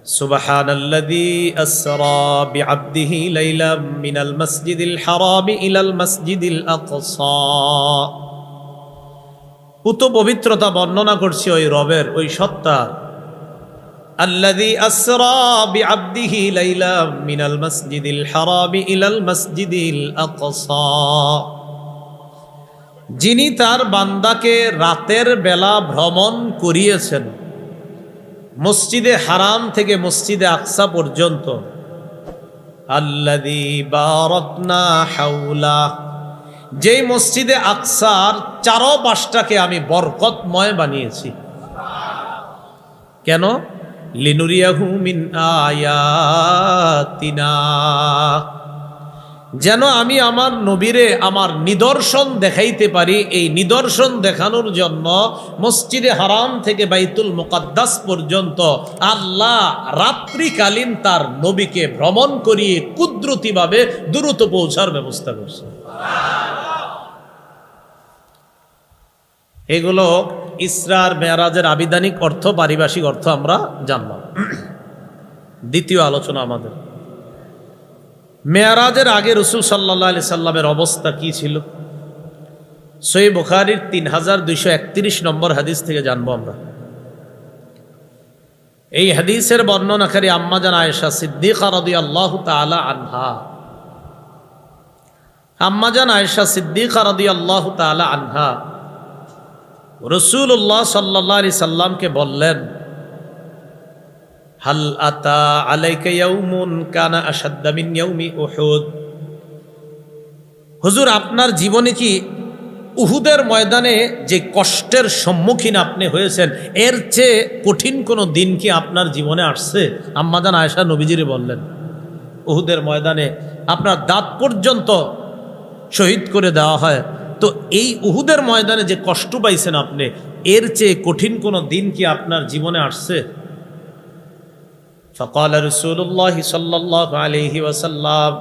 সুবহানাল্লাযী আসরা বিআবদিহি লাইলাম মিনাল মাসজিদিল হারামি ইলাল মাসজিদিল আকসা। পুত পবিত্রতা বর্ণনা করছি ওই রবের, ওই সত্তার। আল্লাযী আসরা বিআবদিহি লাইলাম মিনাল মাসজিদিল হারামি ইলাল মাসজিদিল আকসা, যিনি তার বান্দাকে রাতের বেলা ভ্রমণ করিয়েছেন মসজিদে হারাম থেকে মসজিদে আকসা পর্যন্ত। আল্লাযী বারাকনা হাওলা, যেই মসজিদে আকসার চারপাশটাকে আমি বরকতময় বানিয়েছি। কেন? লিনুরিয়াহু মিন আয়াতিনা, যেন আমি আমার নবীরে আমার নিদর্শন দেখাইতে পারি। এই নিদর্শন দেখানোর জন্য মসজিদে হারাম থেকে বাইতুল মুকাদ্দাস পর্যন্ত আল্লাহ রাত্রিকালীন তার নবীকে ভ্রমণ করিয়ে কুদরতিভাবে দ্রুত পৌঁছার ব্যবস্থা করছে। এগুলো ইসরার মেরাজের আবিধানিক অর্থ, পারিভাষিক অর্থ আমরা জানলাম। দ্বিতীয় আলোচনা আমাদের, মেয়ারাজের আগে রাসূল সাল্লাল্লাহু আলাইহি সাল্লামের অবস্থা কি ছিল? সহিহ বুখারীর 3231 নম্বর হাদিস থেকে জানবো আমরা। এই হাদিসের বর্ণনাকারী আম্মাজান আয়েশা সিদ্দিকা রাদিয়াল্লাহু তাআলা আনহা। আম্মাজান আয়েশা সিদ্দিকা রাদিয়াল্লাহু তাআলা আনহা রাসূলুল্লাহ সাল্লাল্লাহু আলাইহি সাল্লামকে বললেন, হাল আতা আলাইকা ইয়াউমুন কানা আশাদ্দা মিন ইয়াউমি উহুদ। হুজুর, আপনার জীবনে কি উহুদের ময়দানে যে কষ্টের সম্মুখীন আপনি হয়েছেন এর চেয়ে কঠিন কোনো দিন কি আপনার জীবনে আসছে? আম্মাজান আয়েশা নবীজিরে বললেন, উহুদের ময়দানে আপনার দাঁত পর্যন্ত শহীদ করে দেওয়া হয়, তো এই উহুদের ময়দানে যে কষ্ট পাইছেন আপনি, এর চেয়ে কঠিন কোনো দিন কি আপনার জীবনে আসছে? فقال رسول الله صلى الله عليه وسلم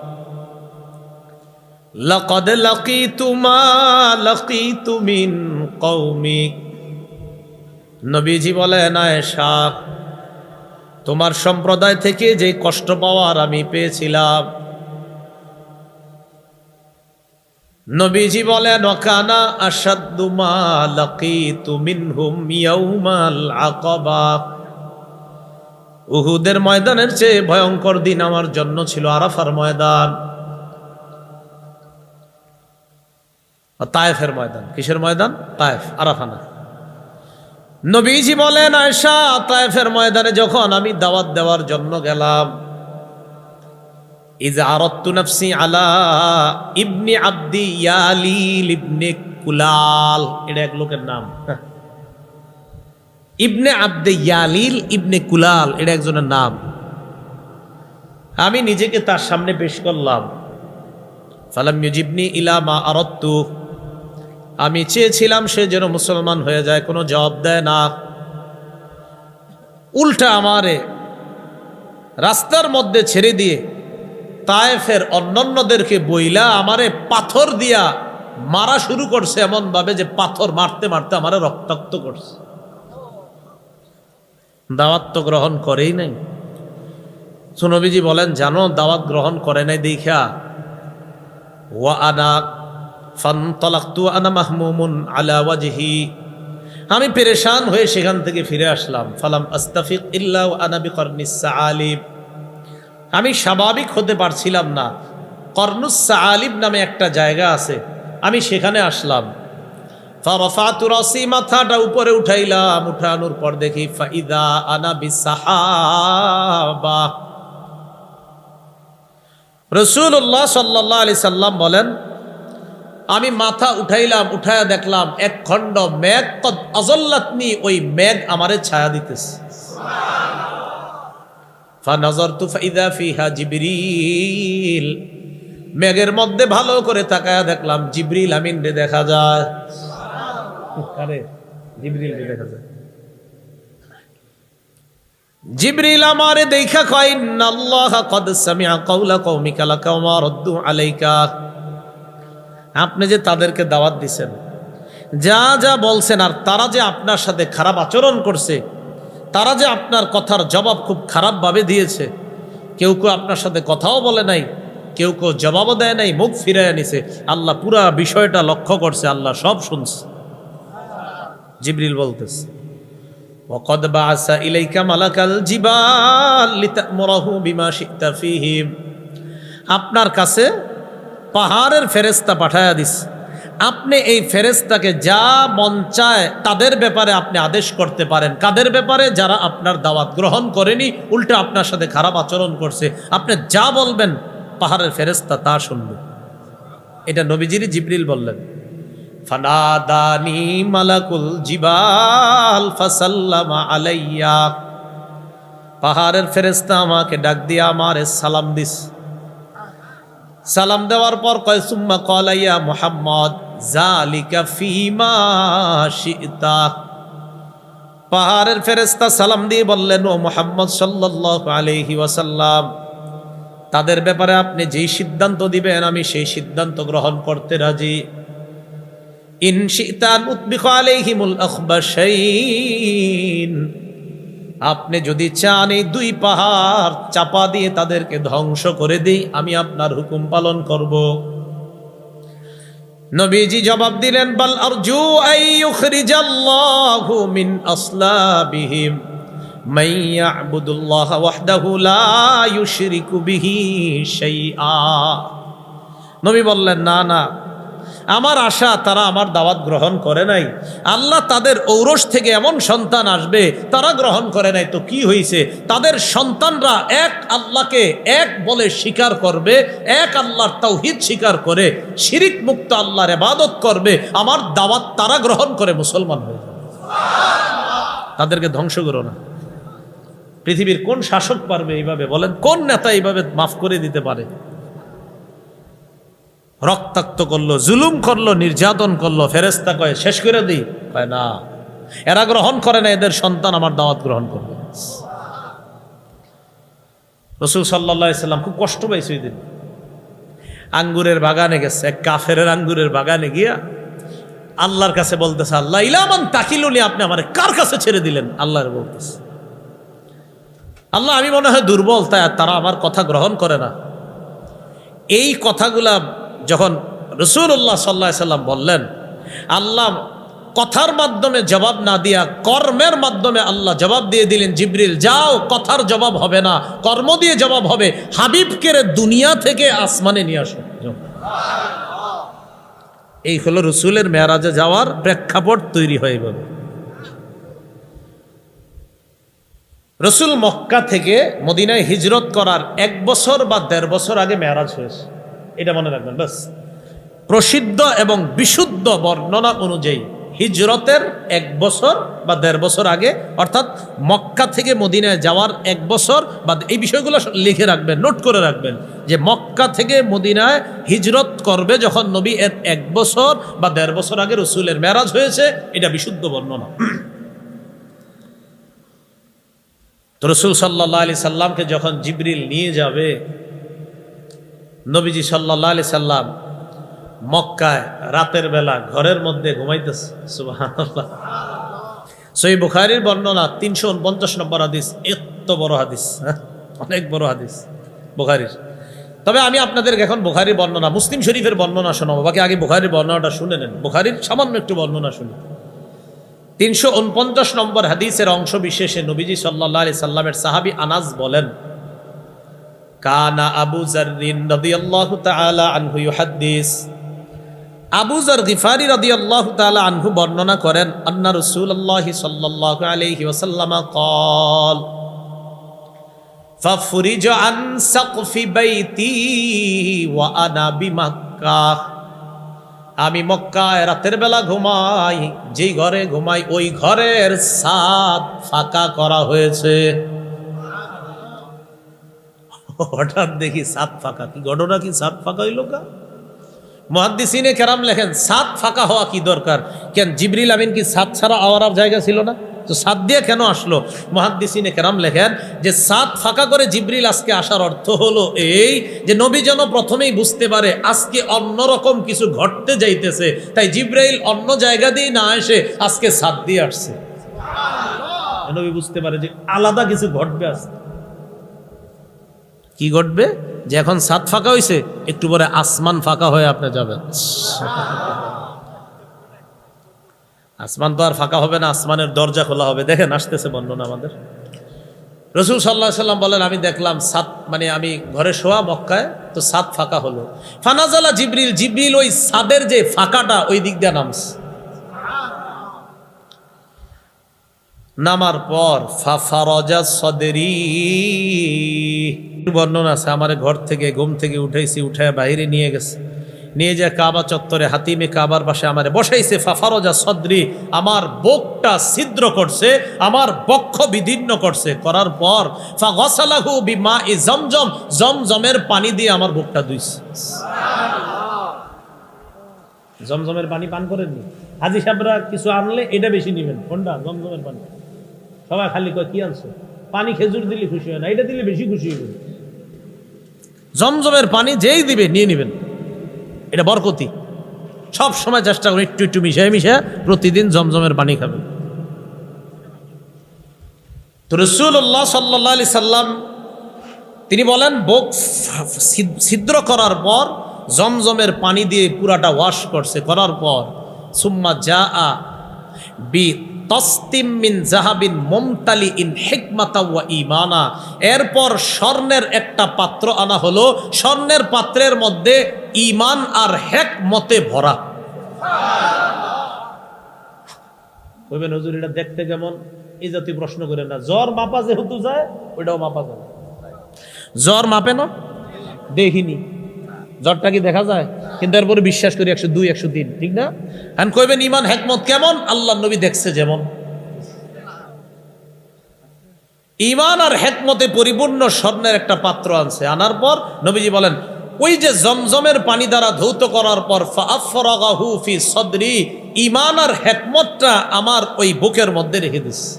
لقد لقيت ما لقيت من قومي। নবীজি বলেন, আয়েশা, তোমার সম্প্রদায় থেকে যে কষ্ট পাওয়ার আমি পেয়েছিলাম। নবীজি বলেন, ওয়াকানা আশাদ্দু মা লাকিতু মিনহুম ইয়াউমাল আকাবা। উহুদের ময়দানের চেয়ে ভয়ঙ্কর দিন আমার জন্য ছিল আরাফার ময়দান, তায়েফের ময়দান। কিসের ময়দান? তায়েফ, আরাফা না। নবীজি বলেন, আয়েশা, তায়েফের ময়দানে যখন আমি দাওয়াত দেওয়ার জন্য গেলাম, ইযা আরাদতু নাফসি আলা ইবনে আব্দি ইয়ালিল ইবনে কুলাল, এটা এক লোকের নাম। ইবনে আব্দে ইয়ালিল ইবনে কুলাল, এটা একজনের নাম। আমি নিজেকে তার সামনে পেশ করলাম। ফালাম ইউজিবনি ইলা মা আরাদতু, আমি চেয়েছিলাম সে যেন মুসলমান হয়ে যায়, কোনো জবাব দেয় না। উল্টা আমারে রাস্তার মধ্যে ছেড়ে দিয়ে তায়েফের অন্যান্যদেরকে বইলা আমারে পাথর দিয়া মারা শুরু করছে, এমন ভাবে যে পাথর মারতে মারতে আমারে রক্তাক্ত করছে। দাওয়াত তো গ্রহণ করেই নাই। নবীজি বলেন, জানো দাওয়াত গ্রহণ করে নাই দেখা ওয়া আনা ফানতালাকতু আনা মাহমুমুন আলা ওয়াজহি, আমি পেরেশান হয়ে সেখান থেকে ফিরে আসলাম। ফালাম আস্তাফিক ইল্লা ওয়া আনা বিকরনিস সাআলিব, আমি স্বাভাবিক হতে পারছিলাম না। কর্নুস সাআলিব নামে একটা জায়গা আছে, আমি সেখানে আসলাম। ফারাফাতু রাসি, মাথাটা উপরে উঠাইলাম। উঠানোর পর দেখি ফাইদা আনা বিসাহাবা। রাসূলুল্লাহ সাল্লাল্লাহু আলাইহি সাল্লাম বলেন, আমি মাথা উঠাইলাম, উঠায়া দেখলাম এক খণ্ড মেঘ, কদ আযাল্লাতনি, ওই মেঘ আমারে ছায়া দিতেছে। ফানাযারতু ফাইদা ফিহা জিবরিল, মেঘের মধ্যে ভালো করে তাকায়া দেখলাম জিবরিল আমিন রে দেখা যায়। আরে জিবরিল রে দেখা যায়। জিবরিল আমারে দেখা কয়, ইন্নাল্লাহা কদ সামিআ কাওলা কওমিকা লাকা ওয়া মা রাদ্দু আলাইকা। আপনি যে তাদেরকে দাওয়াত দিবেন, যা যা বলছেন, আর তারা যে আপনার সাথে খারাপ আচরণ করছে, তারা যে আপনার কথার জবাব খুব খারাপভাবে দিয়েছে, কেউ কেউ আপনার সাথে কথাও বলে নাই, কেউ কেউ জবাবও দেয় নাই, মুখ ফিরাইয়া নিছে, আল্লাহ পুরা বিষয়টা লক্ষ্য করছে, আল্লাহ সব শুনছে। জিবরিল বলতেছে ওয়াকাদ বাআসা ইলাইকা মালাকাল জিবাল লিতা'মুরাহু বিমা শি'তা ফীহিম, আপনার কাছে পাহাড়ের ফেরেশতা পাঠায়া দিস, আপনি এই ফেরেশতাকে যা মন চায় তাদের ব্যাপারে আপনি আদেশ করতে পারেন। কাদের ব্যাপারে? যারা আপনার দাওয়াত গ্রহণ করেনি, উল্টা আপনার সাথে খারাপ আচরণ করছে, আপনি যা বলবেন পাহাড়ের ফেরেশতা তা শুনবে। এটা নবীজিরই জিবরিল বললেন। ফানাদানি মালাকুল জিবাল ফাসাল্লামা আলাইয়া, পাহাড়ের ফেরেশতা আমাকে ডাক দিয়ে আমারে সালাম দিস। সালাম দেওয়ার পর কয় সুম্মা ক্বালা ইয়া মুহাম্মদ যালিকা ফীমা শি'তা, পাহাড়ের ফেরেশতা সালাম দিয়ে বললেন, ও মুহাম্মদ সাল্লাল্লাহু আলাইহি ওয়াসাল্লাম, তাদের ব্যাপারে আপনি যেই সিদ্ধান্ত দিবেন আমি সেই সিদ্ধান্ত গ্রহণ করতে রাজি। ইন শি'তা উতবিখা আলাইহিমুল আখবাশাইন, আপনি যদি চান এই দুই পাহাড় চাপা দিয়ে তাদেরকে ধ্বংস করে দেই, আমি আপনার হুকুম পালন করব। নবীজি জবাব দিলেন, বাল আরজু আই ইউখরিজাল্লাহু মিন আসলাবিহিম মান ইয়া'বুদুল্লাহ ওয়াহদাহু লা ইউশরিকু বিহি শাইআ। নবী বললেন, না না, আমার আশা তারা আমার দাওয়াত গ্রহণ করে নাই, আল্লাহ তাদের ঔরস থেকে এমন সন্তান আসবে তারা গ্রহণ করে নাই, তো কি হয়েছে, তাদের সন্তানরা এক আল্লাহকে এক বলে স্বীকার করবে, এক আল্লাহর তাওহীদ স্বীকার করে শিরিক মুক্ত আল্লাহর ইবাদত করবে, আমার দাওয়াত তারা গ্রহণ করে মুসলমান হয়ে যাবে। তাদেরকে ধ্বংস করো না। পৃথিবীর কোন শাসক পারবে এইভাবে? বলেন, কোন নেতা এইভাবে মাফ করে দিতে পারে? রক্তাক্ত করলো, জুলুম করলো, নির্যাতন করলো, ফেরেশতা কয় শেষ করে দিই, কয় না, এরা গ্রহণ করে না, এদের সন্তান আমার দাওয়াত গ্রহণ করবে। রাসূল সাল্লাল্লাহু আলাইহি সাল্লাম খুব কষ্ট পাইছে ওই দিন। আঙ্গুরের বাগানে গেছে, এক কাফেরের আঙ্গুরের বাগানে গিয়া আল্লাহর কাছে বলতেছে, আল্লাহ ইলামান তাকিলুনি, আপনি আমারে কার কাছে ছেড়ে দিলেন? আল্লাহর বলতেছে, আল্লাহ আমি মনে হয় দুর্বল, তাই তারা আমার কথা গ্রহণ করে না। এই কথাগুলা যখন রাসূলুল্লাহ সাল্লাল্লাহু আলাইহি সাল্লাম বললেন, আল্লাহ কথার মাধ্যমে জবাব না দিয়া কর্মের মাধ্যমে আল্লাহ জবাব দিয়ে দিলেন, জিবরিল যাও, কথার জবাব হবে না, কর্ম দিয়ে জবাব হবে, হাবিবকে দুনিয়া থেকে আসমানে নিয়ে আসো। এই হলো রাসূলের মেরাজে যাওয়ার প্রেক্ষাপট তৈরি হয়ে গেল। রাসূল মক্কা থেকে মদিনায় হিজরত করার 1 বছর বা 1.5 বছর আগে মেরাজ হয়েছে, এটা মনে রাখবেন। বাস প্রসিদ্ধ এবং বিশুদ্ধ বর্ণনা অনুযায়ী হিজরতের 1 বছর বা 1.5 বছর আগে, অর্থাৎ মক্কা থেকে মদিনায় যাওয়ার 1 বছর বা, এই বিষয়গুলো লিখে রাখবেন, নোট করে রাখবেন যে মক্কা থেকে মদিনায় হিজরত করবে যখন নবী, এর 1 বছর বা 1.5 বছর আগে রাসূলের মেরাজ হয়েছে, এটা বিশুদ্ধ বর্ণনা। তো রাসূল সাল্লাল্লাহু আলাইহি সাল্লামকে যখন জিবরিল নিয়ে যাবে, নবীজি সাল্লাল্লাহু আলাইহি সাল্লাম মক্কায় রাতের বেলা ঘরের মধ্যে ঘুমাইতেছে। সুবহানাল্লাহ। সহিহ বুখারীর বর্ণনা 349 নম্বর হাদিস, এত বড় হাদিস, অনেক বড় হাদিস বুখারীর। তবে আমি আপনাদেরকে এখন বুখারীর বর্ণনা, মুসলিম শরীফের বর্ণনা শোনাবো, বাকি আগে বুখারীর বর্ণনাটা শুনে নেন। বুখারীর সামান্য একটু বর্ণনা শুনি। 349 নম্বর হাদিসের অংশ বিশেষে নবীজি সাল্লাল্লাহু আলাইহি সাল্লামের সাহাবী আনাস বলেন, কানা আবু যাররিন রাদিয়াল্লাহু তাআলা আনহু ইউহাদ্দিস, আবু যার গিফারি রাদিয়াল্লাহু তাআলা আনহু বর্ণনা করেন, আন্না রাসূলুল্লাহ সাল্লাল্লাহু আলাইহি ওয়াসাল্লাম قال ففرج عن سقف بيتي وانا بمكة, আমি মক্কায় রাতের বেলা ঘুমাই, যেই ঘরে ঘুমাই ওই ঘরের ছাদ ফাঁকা করা হয়েছে। হঠাৎ দেখি ছাদ ফাঁকা, কি ঘটনা, কি ছাদ ফাঁকা হইল? মুহাদ্দিসিনে কেরাম লেখেন, ছাদ ফাঁকা হওয়া কি দরকার? কেন জিবরিল আমিন কি ছাদ ছাড়া আওয়ার জায়গা ছিল না? তো ছাদ দিয়ে কেন আসলো? মুহাদ্দিসিনে কেরাম লেখেন যে ছাদ ফাঁকা করে জিবরিল আজকে আসার অর্থ হলো এই যে নবী যেন প্রথমেই বুঝতে পারে আজকে অন্যরকম কিছু ঘটতে যাইতেছে, তাই জিবরাইল অন্য জায়গা দিয়ে না এসে আজকে ছাদ দিয়ে আসছে। নবী বুঝতে পারে যে আলাদা কিছু ঘটবে। আজ কি ঘটবে? যে এখন ছাদ ফাঁকা হয়েছে, একটু পরে আসমান ফাঁকা হয়ে আপনি যাবেন। আসমান তো আর ফাঁকা হবে না, আসমানের দরজা খোলা হবে। দেখেন আসতেছে বর্ণনা আমাদের। রাসূল সাল্লাল্লাহু আলাইহি সাল্লাম বলেন, আমি দেখলাম ছাদ, মানে আমি ঘরে শোয়া মক্কায়, তো ছাদ ফাঁকা হলো। ফানাজালা জিবরিল, জিবরিল ওই ছাদের যে ফাঁকাটা ওই দিক দিয়ে নামছে। নামার পর ফাফারাজা সদরি, বর্ণনা আছে, আমার ঘর থেকে ঘুম থেকে উঠাইছি, উঠায় বাইরে নিয়ে গেছে, নিয়ে যায় কাবা চত্বরে হাতিমে কাবার পাশে আমারে বসাইছে। ফাফারাজা সদরি, আমার বুকটা ছিদ্র করছে, আমার বক্ষ বিদীর্ণ করছে, করার পর ফাগসালাহু বিমাই জমজম, জমজমের পানি দিয়ে আমার বুকটা ধুইছে। জমজমের পানি পান করেননি? হাজী সাহেবরা কিছু আনলে এটা বেশি নেবেন। কোনটা? জমজমের পানি। সবাই খালি কয় কি আনছো? পানি খেজুর দিলে খুশি হয় না, এটা দিলে বেশি খুশি হইবে। জমজমের পানি যেই দিবে নিয়ে নেবেন, এটা বরকতি। সব সময় চেষ্টা করুন একটু একটু মিশায় মিশায় প্রতিদিন জমজমের পানি খাবেন। তো রাসূলুল্লাহ সাল্লাল্লাহু আলাইহি সাল্লাম তিনি বলেন, বুক ছিদ্র করার পর জমজমের পানি দিয়ে পুরাটা ওয়াশ করছে, করার পর সুম্মা জাআ বি তাসতিম মিন যাহাবিন মুমতালিইন হিকমাতাও ওয়া ঈমানা, এরপর স্বর্ণের একটা পাত্র আনা হলো, স্বর্ণের পাত্রের মধ্যে ঈমান আর হিকমতে ভরা। কইবেন হুজুর এটা দেখতে কেমন? এই জাতীয় প্রশ্ন করেন না। জ্বর মাপা যেহেতু যায়, ওইটাও মাপা যায়। জ্বর মাপে না? দেখিনি। জ্বরটা কি দেখা যায়? কিন্তু এরপরে বিশ্বাস করি 102 103, ঠিক না? এখন কইবেন ঈমান হিকমত কেমন? আল্লাহ নবী দেখছে যেমন। ঈমান আর হিকমতে পরিপূর্ণ স্বর্ণের একটা পাত্র আনছে, আনার পর নবীজি বলেন, ওই যে জমজমের পানি দ্বারা ধৌত করার পর ফাআফরাগাহু ফি সদরি, ঈমান আর হিকমতটা আমার ওই বুকের মধ্যে রেখে দিছে।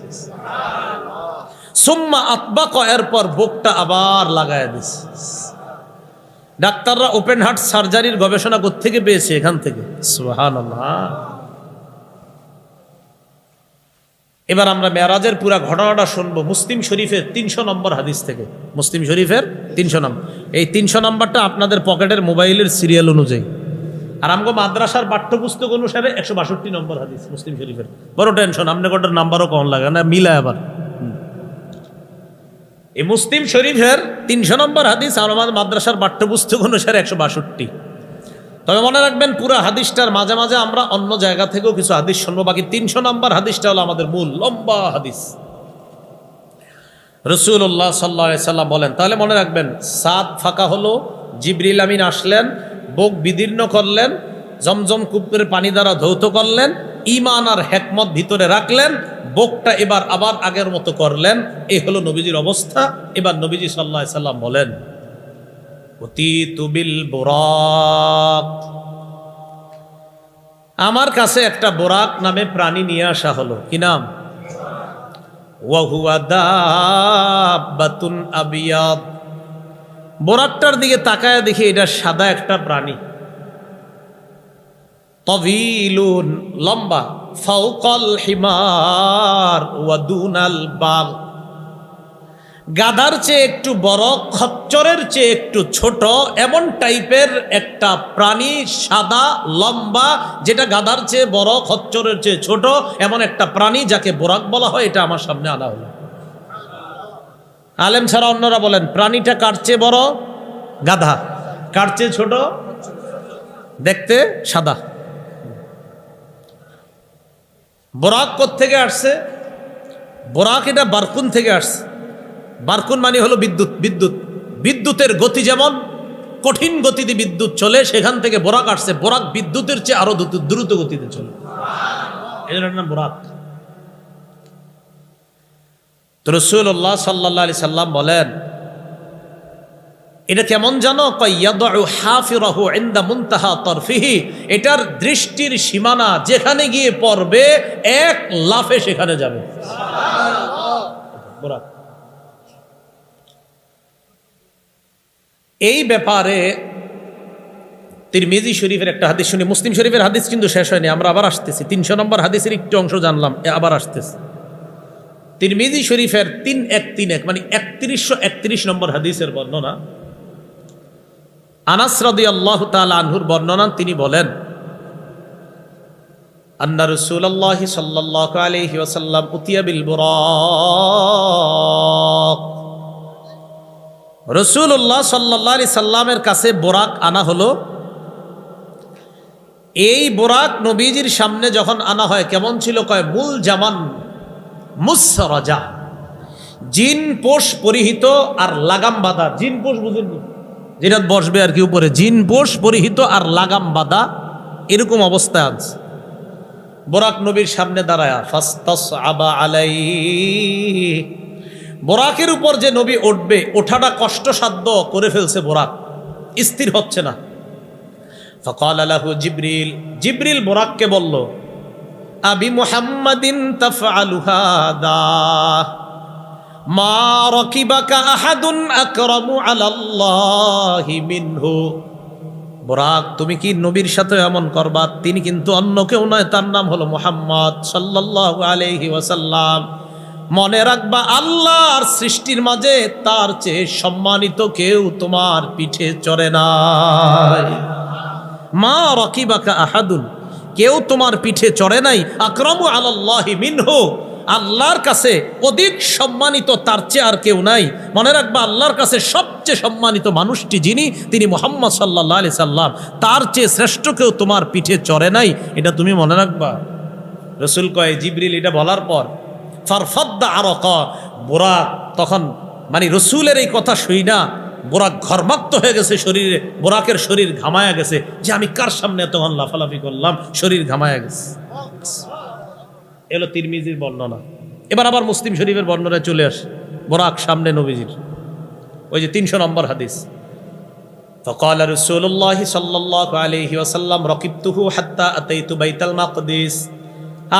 সুম্মা আতবাকা, এরপর বুকটা আবার লাগায় দিছে। ডাক্তাররা ওপেন হার্ট সার্জারির গবেষণা কোত্থেকে পেয়েছে? এখান থেকে। সুবহানাল্লাহ। এবার আমরা মেরাজের পুরা ঘটনাটা শুনবো মুসলিম শরীফের 300 নম্বর হাদিস থেকে। মুসলিম শরীফের 300 নম্বর। এই 300 নম্বরটা আপনাদের পকেটের মোবাইলের সিরিয়াল অনুযায়ী, আর আমগো মাদ্রাসার পাঠ্যপুস্তক অনুসারে 162 নম্বর হাদিস মুসলিম শরীফের। বড় টেনশন, আপনি কোটার নাম্বারও কম লাগে না, মিলায় আবার। এই মুসলিম শরীফের 300 নম্বর হাদিস আর আমাদের মাদ্রাসার পাঠ্যপুস্তক অনুসারে 162। তবে মনে রাখবেন, পুরো হাদিসটার মাঝে মাঝে আমরা অন্য জায়গা থেকেও কিছু হাদিস শুনবো, বাকি 300 নম্বর হাদিসটা হলো আমাদের মূল লম্বা হাদিস। রাসূলুল্লাহ সাল্লাল্লাহু আলাইহি সাল্লাম বলেন, তাহলে মনে রাখবেন, ছাদ ফাঁকা হলো, জিবরিল আমিন আসলেন, বুক বিদীর্ণ করলেন, জমজম কূপের পানি দ্বারা ধৌত করলেন, ঈমান আর হিকমত ভিতরে রাখলেন, বুকটা এবার আবার আগের মতো করলেন। এই হলো নবীজির অবস্থা। এবার নবীজি সাল্লাল্লাহু আলাইহি সাল্লাম বলেন, উতীতু বিল বুরাক, আমার কাছে একটা বোরাক নামে প্রাণী নিয়ে আসা হলো। কি নাম? ওয়া হুয়া দাব্বাতুন আবিয়াদ। বোরাকটার দিকে তাকায় দেখি এটা সাদা একটা প্রাণী, তাওয়ীলুন, লম্বা, ফাওকাল হিমার ওয়া দুনাল বাগ, গাধার চেয়ে একটু বড়, খচ্চরের চেয়ে একটু ছোট, এমন টাইপের একটা প্রাণী, সাদা লম্বা, যেটা গাধার চেয়ে বড়, খচ্চরের চেয়ে ছোট, এমন একটা প্রাণী যাকে বোরাক বলা হয়, এটা আমার সামনে আনা হলো। আলেম ছাড়া অন্যরা বলেন, প্রাণীটা কার চেয়ে বড়? গাধা। কার চেয়ে ছোট? দেখতে সাদা। বোরাক কোত্থেকে আসছে? বোরাক এটা বারকুন থেকে আসছে। বারকুন মানে হলো বিদ্যুৎ। বিদ্যুতের গতি যেমন কঠিন গতিতে বিদ্যুৎ চলে, সেখান থেকে বোরাক আসছে। বোরাক বিদ্যুতের চেয়ে আরো দ্রুত গতিতে চলে, এর নাম বোরাক। তো রাসূলুল্লাহ সাল্লাল্লাহু আলাইহি সাল্লাম বলেন, এটা কেমন জানো? ইয়াদউ হাফিরাহু ইনদা মুনতাহা তারফিহি, এটার দৃষ্টির সীমানা যেখানে গিয়ে পড়বে, এক লাফে সেখানে যাবে। সুবহানাল্লাহ। বোরাক। এই ব্যাপারে তিরমিজি শরীফের একটা হাদিস শুনি। মুসলিম শরীফের হাদিস কিন্তু শেষ হয়নি, আমরা আবার আসতেছি। 300 নম্বর হাদিসের একটু অংশ জানলাম, আবার আসতেছি। তিরমিজি শরীফের 3131 মানে 3131 নম্বর হাদিসের বর্ণনা। আনাস রাদিয়াল্লাহু তাআলা আনহুর বর্ণনা, তিনি বলেন আন্না রাসূলুল্লাহ সাল্লাল্লাহু আলাইহি ওয়াসাল্লাম উতিয়া বিল বুরাক, রাসূলুল্লাহ সাল্লাল্লাহু আলাইহি সাল্লামের কাছে বোরাক আনা হলো। এই বোরাক নবীজির সামনে যখন আনা হয় কেমন ছিল, কয় মুল জামান মুসরাজা, জিন পোষ পরিহিত আর লাগাম বাঁধা। জিন পোষ বুঝেন, যেটা বসবে আর কি উপরে, জিন পোষ পরিহিত আর লাগাম বাঁধা, এরকম অবস্থায় আছে। বোরাক নবীর সামনে দাঁড়ায়া ফাস্তাসআবা আলাইহি, বোরাকের উপর যে নবী উঠবে ওঠাটা কষ্টসাধ্য করে ফেলছে, বোরাক স্থির হচ্ছে না। ফাকালা লাহু জিবরিল, জিবরিল বোরাককে বলল, আবি মুহাম্মাদিন তাফআলু হাদা মা রাকিবাকা আহাদুন আকরামু আলাল্লাহি মিনহু। বোরাক, তুমি কি নবীর সাথে এমন করবা? তিনি কিন্তু অন্য কেউ নয়, তার নাম হলো মুহাম্মদ সাল্লাল্লাহু আলাইহি ওয়াসাল্লাম। মনে রাখবা, আল্লাহর সৃষ্টির মাঝে তার চেয়ে সম্মানিত কেউ তোমার পিঠে চড়ে নাই। মা রাকিবাকা আহাদুন, কেউ তোমার পিঠে চড়ে নাই। আকরামু আলাল্লাহি মিনহু, আল্লাহর কাছে অধিক সম্মানিত তার চেয়ে আর কেউ নাই। মনে রাখবা, আল্লাহর কাছে সবচেয়ে সম্মানিত মানুষটি যিনি, তিনি মুহাম্মদ সাল্লাল্লাহু আলাইহি সাল্লাম, তার চেয়ে শ্রেষ্ঠ কেউ তোমার পিঠে চড়ে নাই, এটা তুমি মনে রাখবা। রাসূল কয়, জিবরিল এটা বলার পর ফারফাদ্দা আরাকা, বোরাক তখন মানে রাসূলের এই কথা শুই না বোরাক ঘর্মাক্ত হয়ে গেছে শরীরে, বোরাকের শরীর ঘামায়া গেছে, যে আমি কার সামনে এতক্ষণ লাফালাফি করলাম, শরীর ঘামায়া গেছে। এলো তিরমিজির বর্ণনা। এবার আবার মুসলিম শরীফের বর্ণনায় চলে আসে, বোরাক সামনে নবীজির, ওই যে 300 নম্বর হাদিস। فقال رسول الله صلى الله عليه وسلم ركبته حتى أتيت بيت المقدس,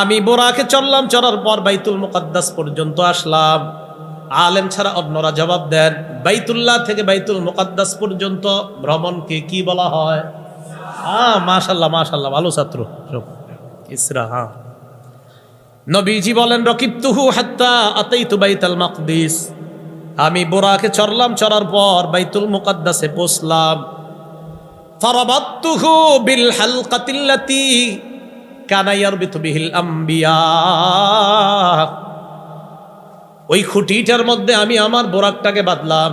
আমি বোরাকে চললাম, চলার পর বাইতুল মুকাদ্দাস পর্যন্ত আসলাম। আলেম ছাড়া অন্যরা জবাব দেন, বাইতুল্লাহ থেকে বাইতুল মুকাদ্দাস পর্যন্ত ভ্রমণকে কি বলা হয়? মাশাআল্লাহ মাশাআল্লাহ, ভালো ছাত্র সব, ইসরা। নবীজি বলেন, রকিবতুহু হাত্তা আতাইতু বাইতুল মাকদিস, আমি বোরাকে চড়লাম, চড়ার পর বাইতুল মুকাদ্দাসে পৌঁছলাম। ফারাবাতুহু বিল হালকাতিল্লাতি কানা ইয়ারবিতু বিহিল আম্বিয়া, ওই খুঁটিটার মধ্যে আমি আমার বোরাকটাকে বাঁধলাম।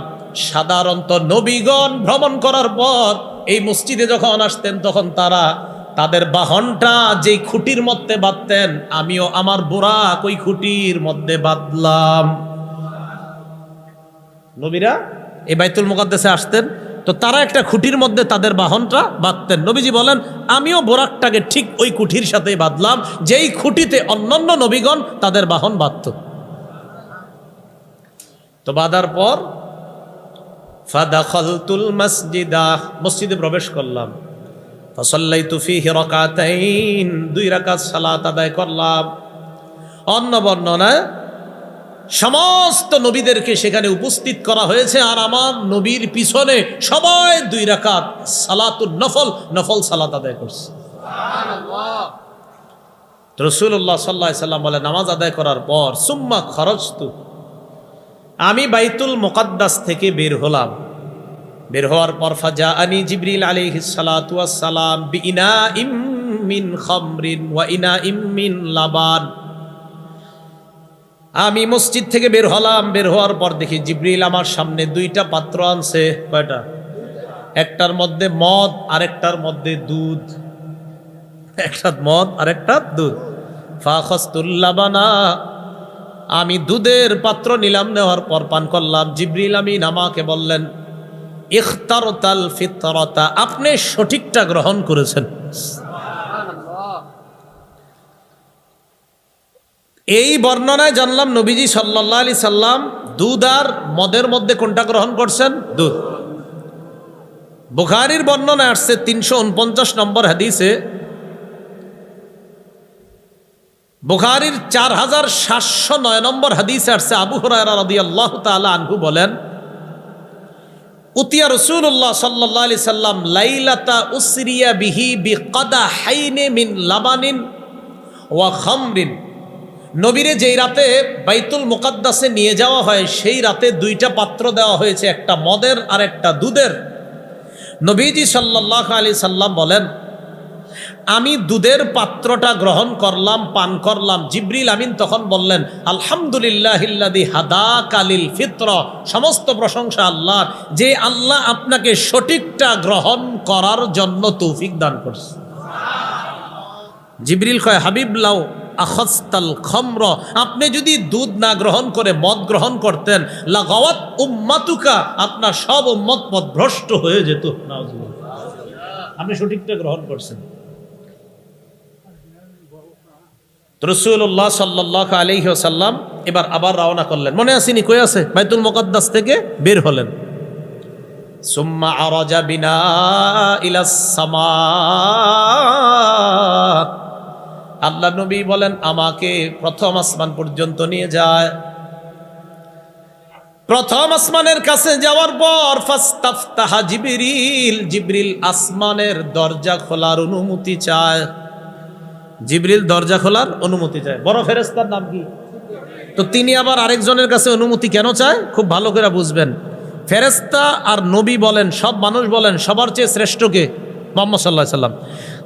সাধারণত নবীগণ ভ্রমণ করার পর এই মসজিদে যখন আসতেন তখন তারা তাদের বাহনটা যেই খুঁটির মধ্যে বাঁধতেন, আমিও আমার বোরাক ওই খুঁটির মধ্যে বাঁধলাম। নবীরা এই বাইতুল মুকাদ্দাসে আসতেন তো তারা একটা খুঁটির মধ্যে তাদের বাহনটা বাঁধতেন। নবীজি বলেন, আমিও বোরাকটাকে ঠিক ওই খুঁটির সাথেই বাঁধলাম যেই খুঁটিতে অন্যান্য নবীগণ তাদের বাহন বাঁধত। তো বাঁধার পর ফাদাখালতুল মাসজিদা, মসজিদে প্রবেশ করলাম। ফাসাল্লাইতু ফীহি রাকাতাইন, 2 রাকাত সালাত আদায় করলাম। অন্য বর্ণনায় সমস্ত নবীদেরকে সেখানে উপস্থিত করা হয়েছে, আর আমার নবীর পিছনে সবাই 2 রাকাত সালাতুন নফল সালাত আদায় করছে। সুবহানাল্লাহ। রাসূলুল্লাহ সাল্লাল্লাহু আলাইহি সাল্লাম বলে, নামাজ আদায় করার পর সুম্মা খরজতু, আমি বাইতুল মুকাদ্দাস থেকে বের হলাম। বের হওয়ার পর ফাজাআনি জিবরিল আলাইহিস সালাতু ওয়াস সালাম বিইনাইম মিন খামরিন ওয়া ইনাইম মিন লাবান, আমি মসজিদ থেকে বের হলাম। বের হওয়ার পর দেখি জিবরিল আমার সামনে 2টা পাত্র আনছে। কয়টা? একটার মধ্যে মদ, আরেকটার মধ্যে দুধ। একটা মদ আর একটা দুধ। ফাখাসতুল লাবানা, আমি দুধের পাত্র নিলাম, নেওয়ার পর পান করলাম। জিবরিল আমিন আমাকে বললেন, ইখতারতাল ফিতরাতা, আপনি সঠিকটা গ্রহণ করেছেন। এই বর্ণনায় জানলাম নবীজি সাল্লাল্লাহু আলাইহি সাল্লাম দুধ আর মদের মধ্যে কোনটা গ্রহণ করছেন? দুধ। বুখারীর বর্ণনায় আসছে 349 নম্বর হাদিসে, বুখারীর 4709 নম্বর হাদিসে আসছে, আবু হুরায়রা রাদিয়াল্লাহু তাআলা আনহু বলেন, উতিয়া রাসূলুল্লাহ সাল্লাল্লাহু আলাইহি সাল্লাম লাইলাতা উসরিয়া বিহি বিকাদাহাইন মিন লাবানিন ওয়া খামরিন নবীরে যেই রাতে বাইতুল মুকাদ্দাসে নিয়ে যাওয়া হয় সেই রাতে দুইটা পাত্র দেওয়া হয়েছে, একটা মদের আর একটা দুধের। নবীজি সাল্লাল্লাহু আলাইহি সাল্লাম বলেন, আমি দুধের পাত্রটা গ্রহণ করলাম, পান করলাম। জিবরিল আমিন তখন বললেন, আলহামদুলিল্লাহিল্লাযী হাদাকা লিল ফিতর, সমস্ত প্রশংসা আল্লাহর, যে আল্লাহ আপনাকে সঠিকটা গ্রহণ করার জন্য তৌফিক দান করছে। জিবরিল কয়, হাবিব লাউ আখাস্তাল খামর, আপনি যদি দুধ না গ্রহণ করে মদ গ্রহণ করতেন, লাগাওয়াত উম্মাতুকা, আপনার সব উম্মত পথভ্রষ্ট হয়ে যেত। আপনি সঠিকটা গ্রহণ করছেন। রাসূলুল্লাহ সাল্লাল্লাহু আলাইহি ওয়াসাল্লাম এবার আবার রওনা করলেন। মনে আসেনি কই আছে? বাইতুল মুকাদ্দাস থেকে বের হলেন। সুম্মা আরাজা বিনা ইলাস সামা, আল্লাহ নবী বলেন, আমাকে প্রথম আসমান পর্যন্ত নিয়ে যায়। প্রথম আসমানের কাছে যাওয়ার পর ফাস্তাফতাহা জিবরিল, জিবরিল আসমানের দরজা খোলার অনুমতি চায়। জিবরিল দরজা খোলার অনুমতি চায়। বড় ফেরেশতার নাম কি? তো তিনি আবার আরেকজনের কাছে অনুমতি কেন চায়? খুব ভালো করে বুঝবেন। ফেরেশতা আর নবী বলেন, সব মানুষ বলেন, সবার চেয়ে শ্রেষ্ঠ কে? মুহাম্মদ সাল্লাল্লাহু আলাইহি সাল্লাম।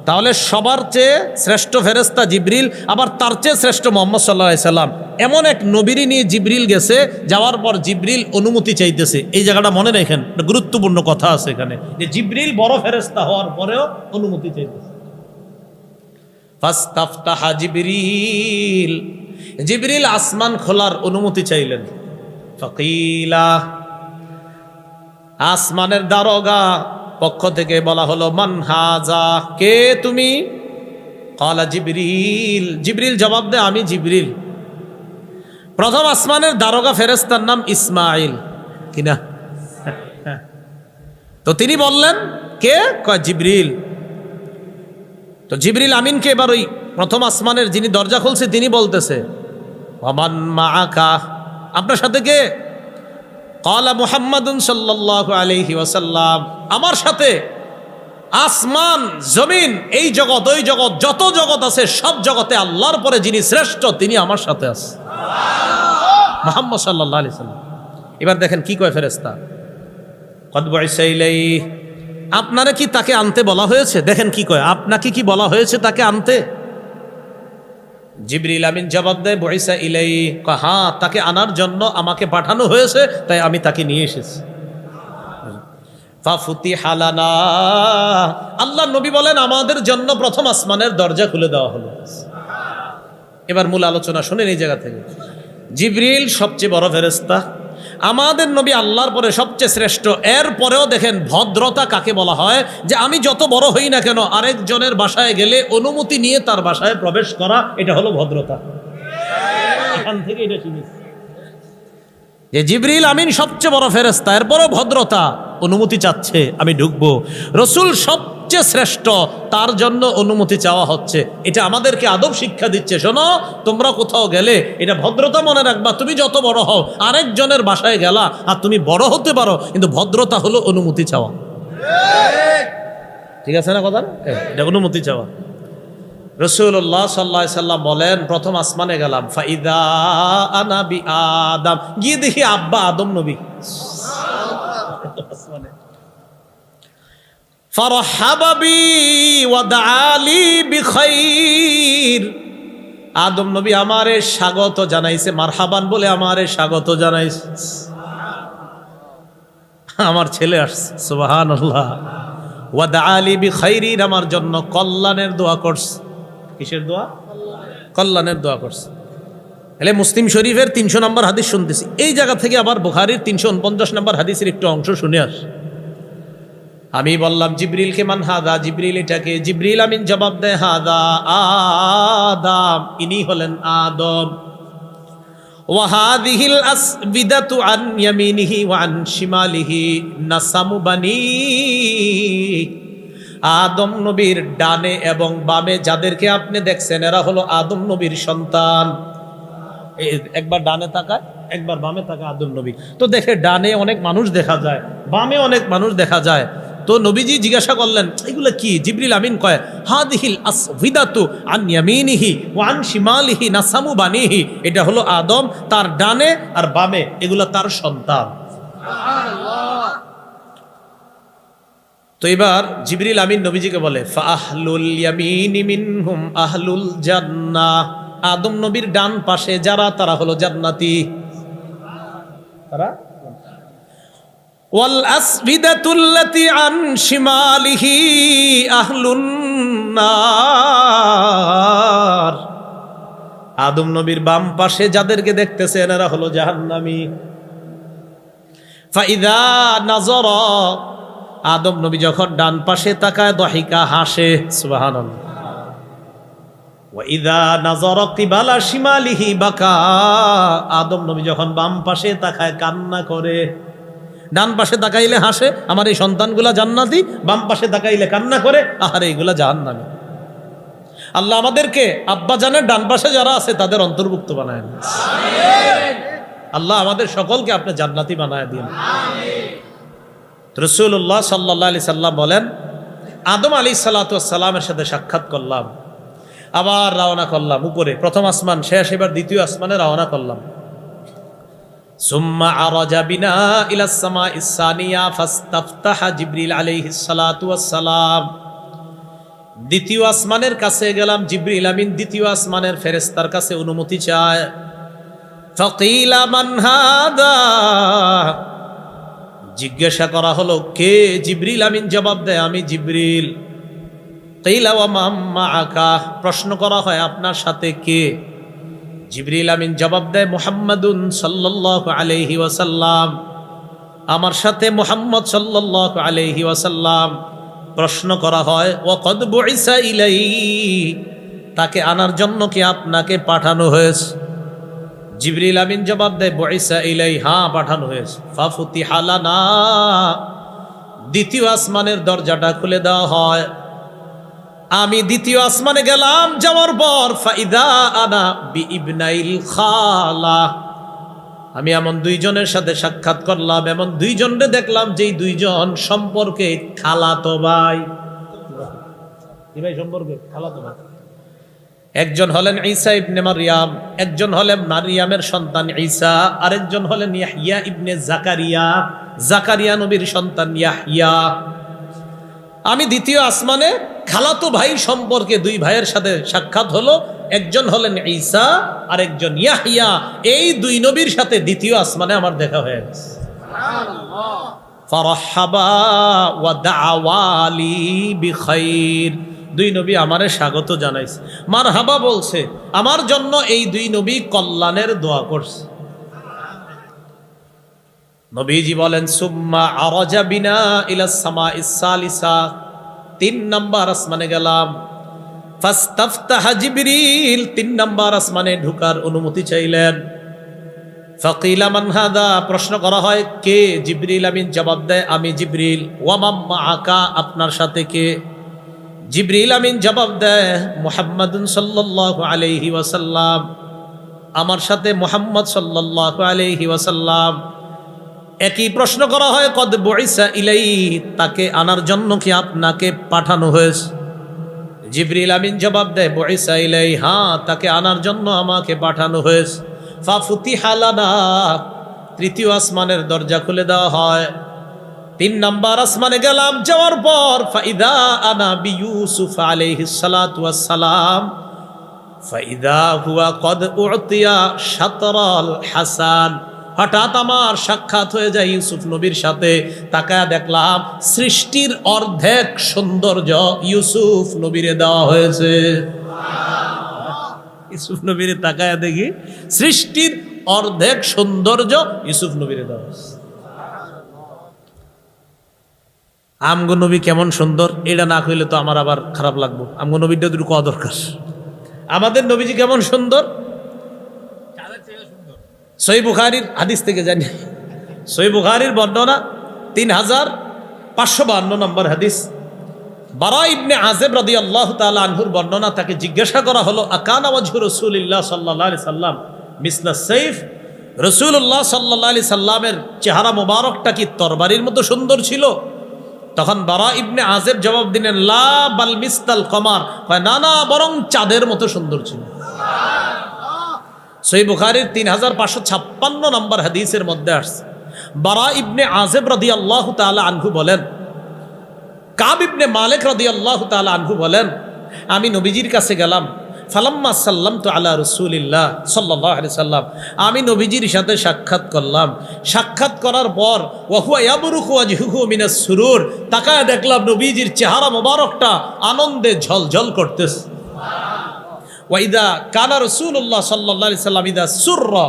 তাহলে সবার চেয়ে শ্রেষ্ঠ ফেরেশতা জিবরিল, আবার তার চেয়ে শ্রেষ্ঠ মুহাম্মদ সাল্লাল্লাহু আলাইহি সাল্লাম। এমন এক নবীরই নিয়ে জিবরিল গেছে, যাওয়ার পর জিবরিল অনুমতি চাইতেছে। এই জায়গাটা মনে রাখেন, গুরুত্বপূর্ণ কথা আছে এখানে, যে জিবরিল বড় ফেরেশতা হওয়ার পরেও অনুমতি চাইতেছে। ফাস্তাফতাহা জিবরিল, জিবরিল আসমান খোলার অনুমতি চাইলেন। ফাকিলা, আসমানের দারোগা পক্ষ থেকে বলা হলো, মান হাজা, কে তুমি? ক্বালা জিবরিল, জিবরিল জবাব দেয়, আমি জিবরিল। প্রথম আসমানের দারোগা ফেরেশতার নাম ইসমাইল, কিনা? তো তিনি বললেন, কে? কয় জিবরিল। তো জিবরিল আমিনকে এবার ওই প্রথম আসমানের যিনি দরজা খুলছে তিনি বলতেছে, ওয়ামান মাআকা, আপনার সাথে কে? ক্বালা মুহাম্মাদুন সাল্লাল্লাহু আলাইহি ওয়াসাল্লাম, আমার সাথে আসমান জমিন, এই জগৎ ওই জগৎ, যত জগৎ আছে সব জগতে আল্লাহর পরে যিনি শ্রেষ্ঠ তিনি আমার সাথে আছে, মুহাম্মদ সাল্লাল্লাহু আলাইহি ওয়াসাল্লাম। এবার দেখেন কি কয় ফেরেশতা, কদ বুইসা ইলাইহি, আপনারা কি তাকে আনতে বলা হয়েছে? দেখেন কি কয়, আপনাকে কি বলা হয়েছে তাকে আনতে? জিবরিল আমিন জবাব দেয়, বুইসা ইলাইহি, হ্যাঁ তাকে আনার জন্য আমাকে পাঠানো হয়েছে, তাই আমি তাকে নিয়ে এসেছি। ফাফুতিহা লানা, আল্লাহ নবী বলেন, আমাদের জন্য প্রথম আসমানের দরজা খুলে দেওয়া হলো। এবার মূল আলোচনা শুনেন এই জায়গা থেকে। জিবরিল সবচেয়ে বড় ফেরেশতা, আমাদের নবী আল্লাহর পরে সবচেয়ে শ্রেষ্ঠ। এর পরেও দেখেন ভদ্রতা কাকে বলা হয়, যে আমি যত বড় হই না কেন আরেকজনের বাসায় গেলে অনুমতি নিয়ে তার বাসায় প্রবেশ করা, এটা হলো ভদ্রতা। এখান থেকে এটা শিখেছি যে জিবরিল আমিন সবচেয়ে বড় ফেরেশতা, এরপরও ভদ্রতা, অনুমতি চাচ্ছে আমি ঢুকবো। রসুল সবচেয়ে শ্রেষ্ঠ, তার জন্য অনুমতি চাওয়া হচ্ছে। এটা আমাদেরকে আদব শিক্ষা দিচ্ছে। শোনো, তোমরা কোথাও গেলে এটা ভদ্রতা মনে রাখবা, তুমি যত বড় হও আরেকজনের বাসায় গেলা আর তুমি বড় হতে পারো, কিন্তু ভদ্রতা হলো অনুমতি চাওয়া। ঠিক আছে না কথা? এটা অনুমতি চাওয়া। রাসূলুল্লাহ সাল্লাল্লাহু আলাইহি সাল্লাম বলেন, প্রথম আসমানে গেলাম, ফাইদা আনা বি আদম, গিয়ে দেখি আব্বা আদম নবী। ফারহাবা বি ওয়া দাআলি বিখাইর, আদম নবী আমারে স্বাগত জানাইছে, মারহাবান বলে আমারে স্বাগত জানাইছে। আমার ছেলে আসছে, সুবহানাল্লাহ। ওয়া দাআলি বিখাইরিন, আমার জন্য কল্যাণের দোয়া করছে। কিসের দোয়া? কল্যাণের দোয়া করছে। তাহলে মুসলিম শরীফের 300 নম্বর হাদিস শুনতেছি। এই জায়গা থেকে আবার বুখারীর 349 নম্বর হাদিসের একটু অংশ শুনে আস। আমি বললাম জিবরিলকে, মান হাদা, জিবরিল এটাকে? জিবরিল আমিন জবাব দেয়, হাদা আদম, ইনি হলেন আদম। ওয়া হাযিহিল আসবিদাতু আন ইয়ামিনিহি ওয়া আন শিমালিহি নাসামু বানি, আদম নবীর ডানে এবং বামে যাদেরকে আপনি দেখছেন এরা হলো আদম নবীর সন্তান। একবার ডানে তাকায়, একবার বামে তাকায় আদম নবী। তো দেখে ডানে অনেক মানুষ দেখা যায়, বামে অনেক মানুষ দেখা যায়। তো নবীজি জিজ্ঞাসা করলেন এগুলো কি? জিবরিল আমিন কয় হাদিহিল আসফিদাতু আন ইয়ামিনিহি ওয়া আন শিমালিহি নাসামু বানিহি, এটা হলো আদম, তার ডানে আর বামে এগুলো তার সন্তান। তো এবার জিবরিল আমিন নবীজিকে বলে ফাআহলুল ইয়ামিনি মিনহুম আহলুল জান্নাহ, আদম নবীর ডান পাশে যারা তারা হলো জান্নাতি, তারা ওয়াল আসবিদাতুল্লাতি আন শিমালিহি আহলুন নার, আদম নবীর বাম পাশে যাদেরকে দেখতেছেন এরা হলো জাহান্নামী। ফাইদা নাযরা, আদম নবী যখন ডান পাশে তাকায় দহিকা হাসে, সুবহানাল্লাহ। ওয়া ইযা নাযরা কিবালা শিমালিহি বাকা, আদম নবী যখন বাম পাশে তাকায় কান্না করে। ডান পাশে তাকাইলে হাসে, আমার এই সন্তানগুলা জান্নাতি, বাম পাশে তাকাইলে কান্না করে, আহারে এগুলা জাহান্নামী। আল্লাহ আমাদেরকে আব্বা জানের ডান পাশে যারা আছে তাদের অন্তর্ভুক্ত বানায় দিন। আল্লাহ আমাদের সকলকে আপনি জান্নাতি বানায় দিন। রাসূলুল্লাহ সাল্লাল্লাহু আলাইহি সাল্লাম বলেন আদম আলাইহিস সালাতু ওয়াস সালামের সাথে সাক্ষাৎ করলাম, আবার রওনা করলাম উপরে, প্রথম আসমান শেষ, এবার দ্বিতীয় আসমানে রওনা করলাম। সুম্মা আরাজা বিনা ইলাস সামাইস সানিয়া ফাস্তাফতাহা জিবরিল আলাইহিস সালাতু ওয়াস সালাম, দ্বিতীয় আসমানের কাছে গেলাম, জিবরিল আমিন দ্বিতীয় আসমানের ফেরেশতার কাছে অনুমতি চায়। ফাকিলা মান হাদা, জিজ্ঞাসা করা হলো কে? জিবরিল আমিন জবাব দেয় আমি জিবরিল। কিলা ওয়া মান মাআকা, প্রশ্ন করা হয় আপনার সাথে কে? জিবরিল আমিন জবাব দেয় মুহাম্মাদুন সাল্লাল্লাহু আলাইহি ওয়াসাল্লাম, আমার সাথে মুহাম্মদ সাল্লাল্লাহু আলাইহি ওয়াসাল্লাম। প্রশ্ন করা হয় ওয়া কদ বুইসা ইলাইহি, তাকে আনার জন্য কি আপনাকে পাঠানো হয়েছে? জিবরিল আমিন জবাব দেয় বুইসা ইলাইহি, হ্যাঁ পাঠানো হয়েছে। ফাফুতিহা লানা, দ্বিতীয় আসমানের দরজাটা খুলে দেওয়া হয়। আমি দ্বিতীয় আসমানে গেলাম, যাওয়ার পর ফাইদা আনা বিইবনাইল খালা, আমি এমন দুইজনের সাথে সাক্ষাৎ করলাম, এমন দুইজনকে দেখলাম যেই দুইজন সম্পর্কে খালাতো ভাই। কি ভাই সম্পর্কে? খালাতো ভাই। একজন হলেন ঈসা ইবনে মারইয়াম, একজন হলেন মারইয়ামের সন্তান ঈসা, আরেকজন হলেন ইয়াহইয়া ইবনে জাকারিয়া, জাকারিয়া নবীর সন্তান ইয়াহইয়া। আমি দ্বিতীয় আসমানে খালাতো ভাই সম্পর্কে দুই ভাইয়ের সাথে সাক্ষাৎ হলো, একজন হলেন ঈসা আর একজন ইয়াহইয়া। এই দুই নবীর সাথে দ্বিতীয় আসমানে আমার দেখা হয়ে গেছে। সুবহানাল্লাহ। ফারহাবা ওয়া দাআওয়ালি বিখাইর, দুই নবী আমারে স্বাগত জানাইছে, মারহাবা বলছে, আমার জন্য এই দুই নবী কল্যাণের দোয়া করছে। নবীজি বলেন সুম্মা আরাজা বিনা ইলাস সামাইস সালিসা, তিন নাম্বার আসমানে গেলাম। ফাস্তাফতাহা জিবরিল, তিন নাম্বার আসমানে ঢোকার অনুমতি চাইলেন। ফাকিলা মান হাদা, প্রশ্ন করা হয় কে? জিবরিল আমিন জবাব দেয় আমি জিবরিল। ওয়া মান মাআকা, আপনার সাথে কে? জিবরিল আমিন জবাব দেয় মুহাম্মাদুন সাল্লাল্লাহু আলাইহি ওয়াসাল্লাম, আমার সাথে মুহাম্মদ সাল্লাল্লাহু আলাইহি ওয়াসাল্লাম। একই প্রশ্ন করা হয় কদ বুইসা ইলাইহি, তাকে আনার জন্য কি আপনাকে পাঠানো হয়েছে? জিবরিল আমিন জবাব দেয় বুইসা ইলাইহি, হ্যাঁ তাকে আনার জন্য আমাকে পাঠানো হয়েছে। ফাফুতিহা লানা, তৃতীয় আসমানের দরজা খুলে দেওয়া হয়। তিন নাম্বার আসমানে গেলাম, যাওয়ার পর ফাইদা আনা বিইউসুফ আলাইহিস সালাতু ওয়াস সালাম, ফাইদা হুয়া কদ উতিয়া শাতরাল হাসান, হঠাৎ আমার সাক্ষাৎ হয়ে যায় ইউসুফ নবীর সাথে। তাকায়া দেখলাম সৃষ্টির অর্ধেক সৌন্দর্য ইউসুফ নবীরে দেওয়া হয়েছে। ইউসুফ নবীরে তাকায়া দেখি সৃষ্টির অর্ধেক সৌন্দর্য ইউসুফ নবীরে দেওয়া হয়েছে। আমগো নবী কেমন সুন্দর, এটা না কইলে তো আমার আবার খারাপ লাগবো। আমগো নবীটা দুটো কোয়া দরকার। আমাদের নবীজি কেমন সুন্দর, সহিহ বুখারীর হাদিস থেকে জানি। সহিহ বুখারীর বর্ণনা 3552 নম্বর হাদিস। বারা ইবনে আযিব রাদিয়াল্লাহু তাআলা আনহুর বর্ণনা, তাকে জিজ্ঞাসা করা হলো আকানা ওয়াজহু রাসূলিল্লাহ সাল্লাল্লাহু আলাইহি সাল্লাম মিসলা সাইফ, রাসূলুল্লাহ সাল্লাল্লাহু আলাইহি সাল্লামের চেহারা মোবারকটা কি তরবারির মতো সুন্দর ছিল? তখন বারা ইবনে আযেব জবাব দিলেন, লা বাল মিসতাল কমার, না না, বরং চাঁদের মতো সুন্দর ছিল। সহিহ বুখারীর 3556 নম্বর হাদিসের মধ্যে আসছে, বারা ইবনে আযেব রাদিয়াল্লাহু তাআলা আনহু বলেন, কাব ইবনে মালিক রাদিয়াল্লাহু তাআলা আনহু বলেন, আমি নবীজির কাছে গেলাম, ফালাম্মা সাল্লামতু আলা রাসূলিল্লাহ সাল্লাল্লাহু আলাইহি সাল্লাম, আমি নবীজির সাথে সাক্ষাৎ করলাম। সাক্ষাৎ করার পর ওয়া হুয়া ইয়াবরুকু ওয়াজহুহু মিনাস সুরুর, তাকায় দেখলাম নবীজির চেহারা মোবারকটা আনন্দে ঝলঝল করতেছে। ওয়া ইদা কানা রাসূলুল্লাহ সাল্লাল্লাহু আলাইহি সাল্লাম ইদা সুররা,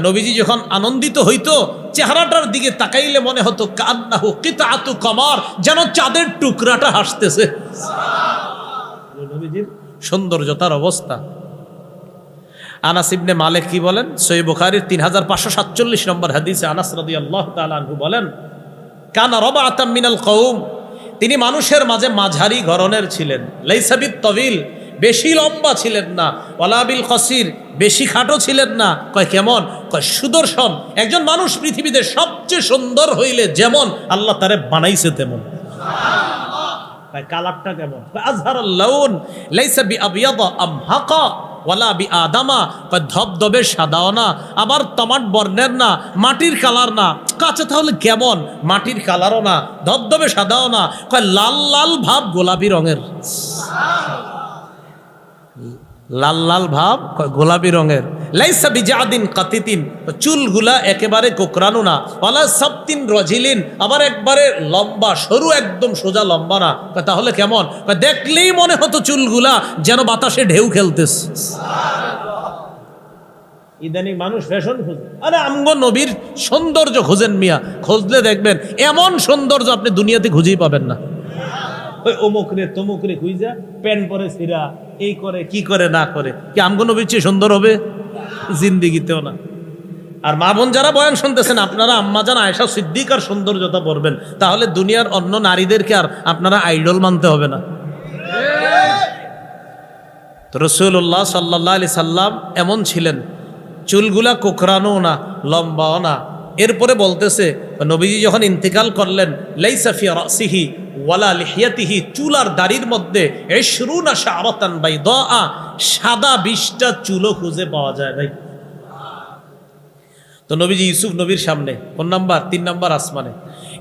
নবীজি যখন আনন্দিত হইতো চেহারাটার দিকে তাকাইলে মনে হতো কান্নাহু কিতাআতু কমার, যেন চাঁদের টুকরাটা হাসতেছে। নবীজির সৌন্দর্যতার অবস্থা। আনাস ইবনে মালিক কি বলেন? সহিহ বুখারীর 3547 নম্বর হাদিসে আনাস রাদিয়াল্লাহু তাআলা আনহু বলেন, কানা রাবাতাম মিনাল কওম, তিনি মানুষের মাঝে মাঝারি গড়নের ছিলেন। লাইসা বিত তাবিল, বেশি লম্বা ছিলেন না, ওয়ালা বিল কসির, বেশি খাটো ছিলেন না। কয় কেমন? কয় সুদর্শন। একজন মানুষ পৃথিবীতে সবচেয়ে সুন্দর হইলে যেমন আল্লাহ তারে বানাইছে তেমন। কালারটা কেমন? আজহারুল লাউন লাইসা বিআবিয়াদা আমহাকা ওয়ালা বিআদামা, ধবধবে সাদাও না, আবার তামাট বর্ণের না, মাটির কালার না। কাছে তাহলে কেমন? মাটির কালারও না, ধবধবে সাদাও না, কয় লাল লাল ভাব গোলাপি রঙের। লাল লাল ভাব গোলাপি রঙের। লাইসা বিজাদিন কাতিতিন, চুলগুলা একেবারে কোকড়ানো না, ওয়ালা সাবতিন রজিলিন, আবার একবারে লম্বা সরু, একদম সোজা লম্বা না। তাহলে কেমন? দেখলেই মনে হতো চুলগুলা যেন বাতাসে ঢেউ খেলতেছে। ইদানিং মানুষ ফ্যাশন খুঁজে, আরে আমগো নবীর সৌন্দর্য খুঁজেন মিয়া, খুঁজলে দেখবেন এমন সৌন্দর্য আপনি দুনিয়াতে খুঁজেই পাবেন না। ওই অমুক রে তমুক রে খুঁজা প্যান্ট পরে সিরা, এই করে কি করে না করে, কি আমগো নবীর চেয়ে সুন্দর হবে? জিন্দিগিতেও না। আর মা বোন যারা বয়ান শুনতেছেন, আপনারা আম্মাজান আয়েশা সিদ্দিকার সৌন্দর্যতা পড়বেন, তাহলে দুনিয়ার অন্য নারীদেরকে আর আপনারা আইডল মানতে হবে না। তো রাসূলুল্লাহ সাল্লাল্লাহু আলাইহি সাল্লাম এমন ছিলেন, চুলগুলা কোকড়ানো না, লম্বাও না। এরপরে বলতেছে, নবীজি যখন ইন্তিকাল করলেন, লাইসা ফি রাসিহি ওয়ালা লিহিয়াতিহি, চুল আর দাড়ির মধ্যে 20 শাআরাতান বাইদা, সাদা 20টা চুলও খুঁজে পাওয়া যায় নাই। তো নবীজি ইউসুফ নবীর সামনে কোন নাম্বার? 3 নাম্বার আসমানে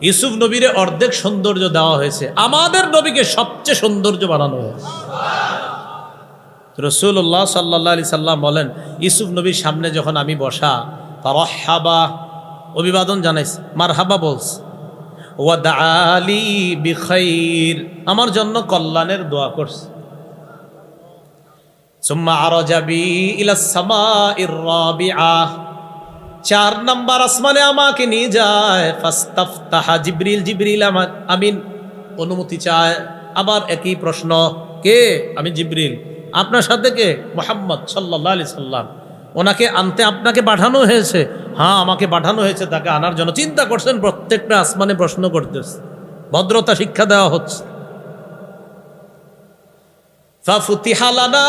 ইউসুফ নবীরে অর্ধেক সৌন্দর্য দেওয়া হয়েছে, আমাদের নবীকে সবচেয়ে সৌন্দর্য বানানো হয়েছে। রাসূলুল্লাহ সাল্লাল্লাহু আলাইহি সাল্লাম বলেন, ইউসুফ নবীর সামনে যখন আমি বসা, ফারহাবা, অভিবাদন জানাইছে, মারহাবা বলছে, ওয়া দাআলি বিখাইর, আমার জন্য কল্যাণের দোয়া করছে। সুম্মা আরাজা বি ইলাস সামাইর রাবিআ, 4 নাম্বার আসমানে আমাকে নিয়ে যায়। ফাস্তাফতাহা জিবরিল, জিবরিল আমিন অনুমতি চায়। আবার একই প্রশ্ন, কে? আমি জিবরিল। আপনার সাথে কে? মুহাম্মদ সাল্লাল্লাহু আলাইহি সাল্লাম। ওনাকে আনতে আপনাকে পাঠানো হয়েছে? হ্যাঁ, আমাকে পাঠানো হয়েছে তাকে আনার জন্য। চিন্তা করছেন, প্রত্যেকটা আসমানে প্রশ্ন করতেছে, ভদ্রতা শিক্ষা দেওয়া হচ্ছে। ফাফুতিহা লানা,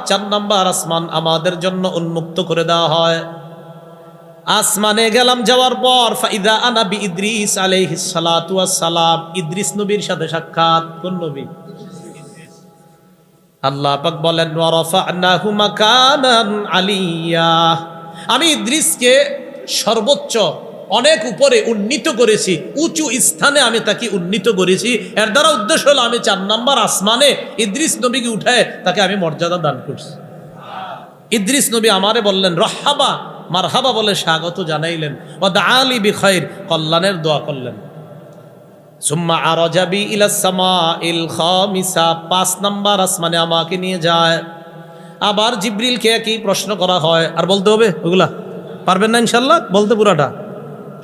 4 নাম্বার আসমান আমাদের জন্য উন্মুক্ত করে দেওয়া হয়। আসমানে গেলাম, যাওয়ার পর ফাইদা আনা বি ইদ্রিস আলাইহিস সালাতু ওয়াস সালাম, ইদ্রিস নবীর সাথে সাক্ষাৎ। কোন নবী? আল্লাহ পাক বলেন, ওয়া রাফা'নাহু মাকানান আলিয়্যা, আমি ইদ্রিসকে সর্বোচ্চ অনেক উপরে উন্নীত করেছি, উঁচু স্থানে আমি তাকে উন্নীত করেছি। এর দ্বারা উদ্দেশ্য হলো আমি 4 নাম্বার আসমানে ইদ্রিস নবীকে উঠায় তাকে আমি মর্যাদা দান করছি। ইদ্রিস নবী আমারে বললেন রহহাবা, মারহাবা বলে স্বাগত জানাইলেন। ওয়া দাআলি বিখাইর, কল্যাণের দোয়া করলেন। সুম্মা আরাজা বি ইলাস সামাইল খামিসা, 5 নাম্বার আসমানে আমাকে নিয়ে যায়। আবার জিবরিলকে একই প্রশ্ন করা হয়। আর বলতে হবে ওগুলা? পারবেন না ইনশাআল্লাহ বলতে পুরাটা?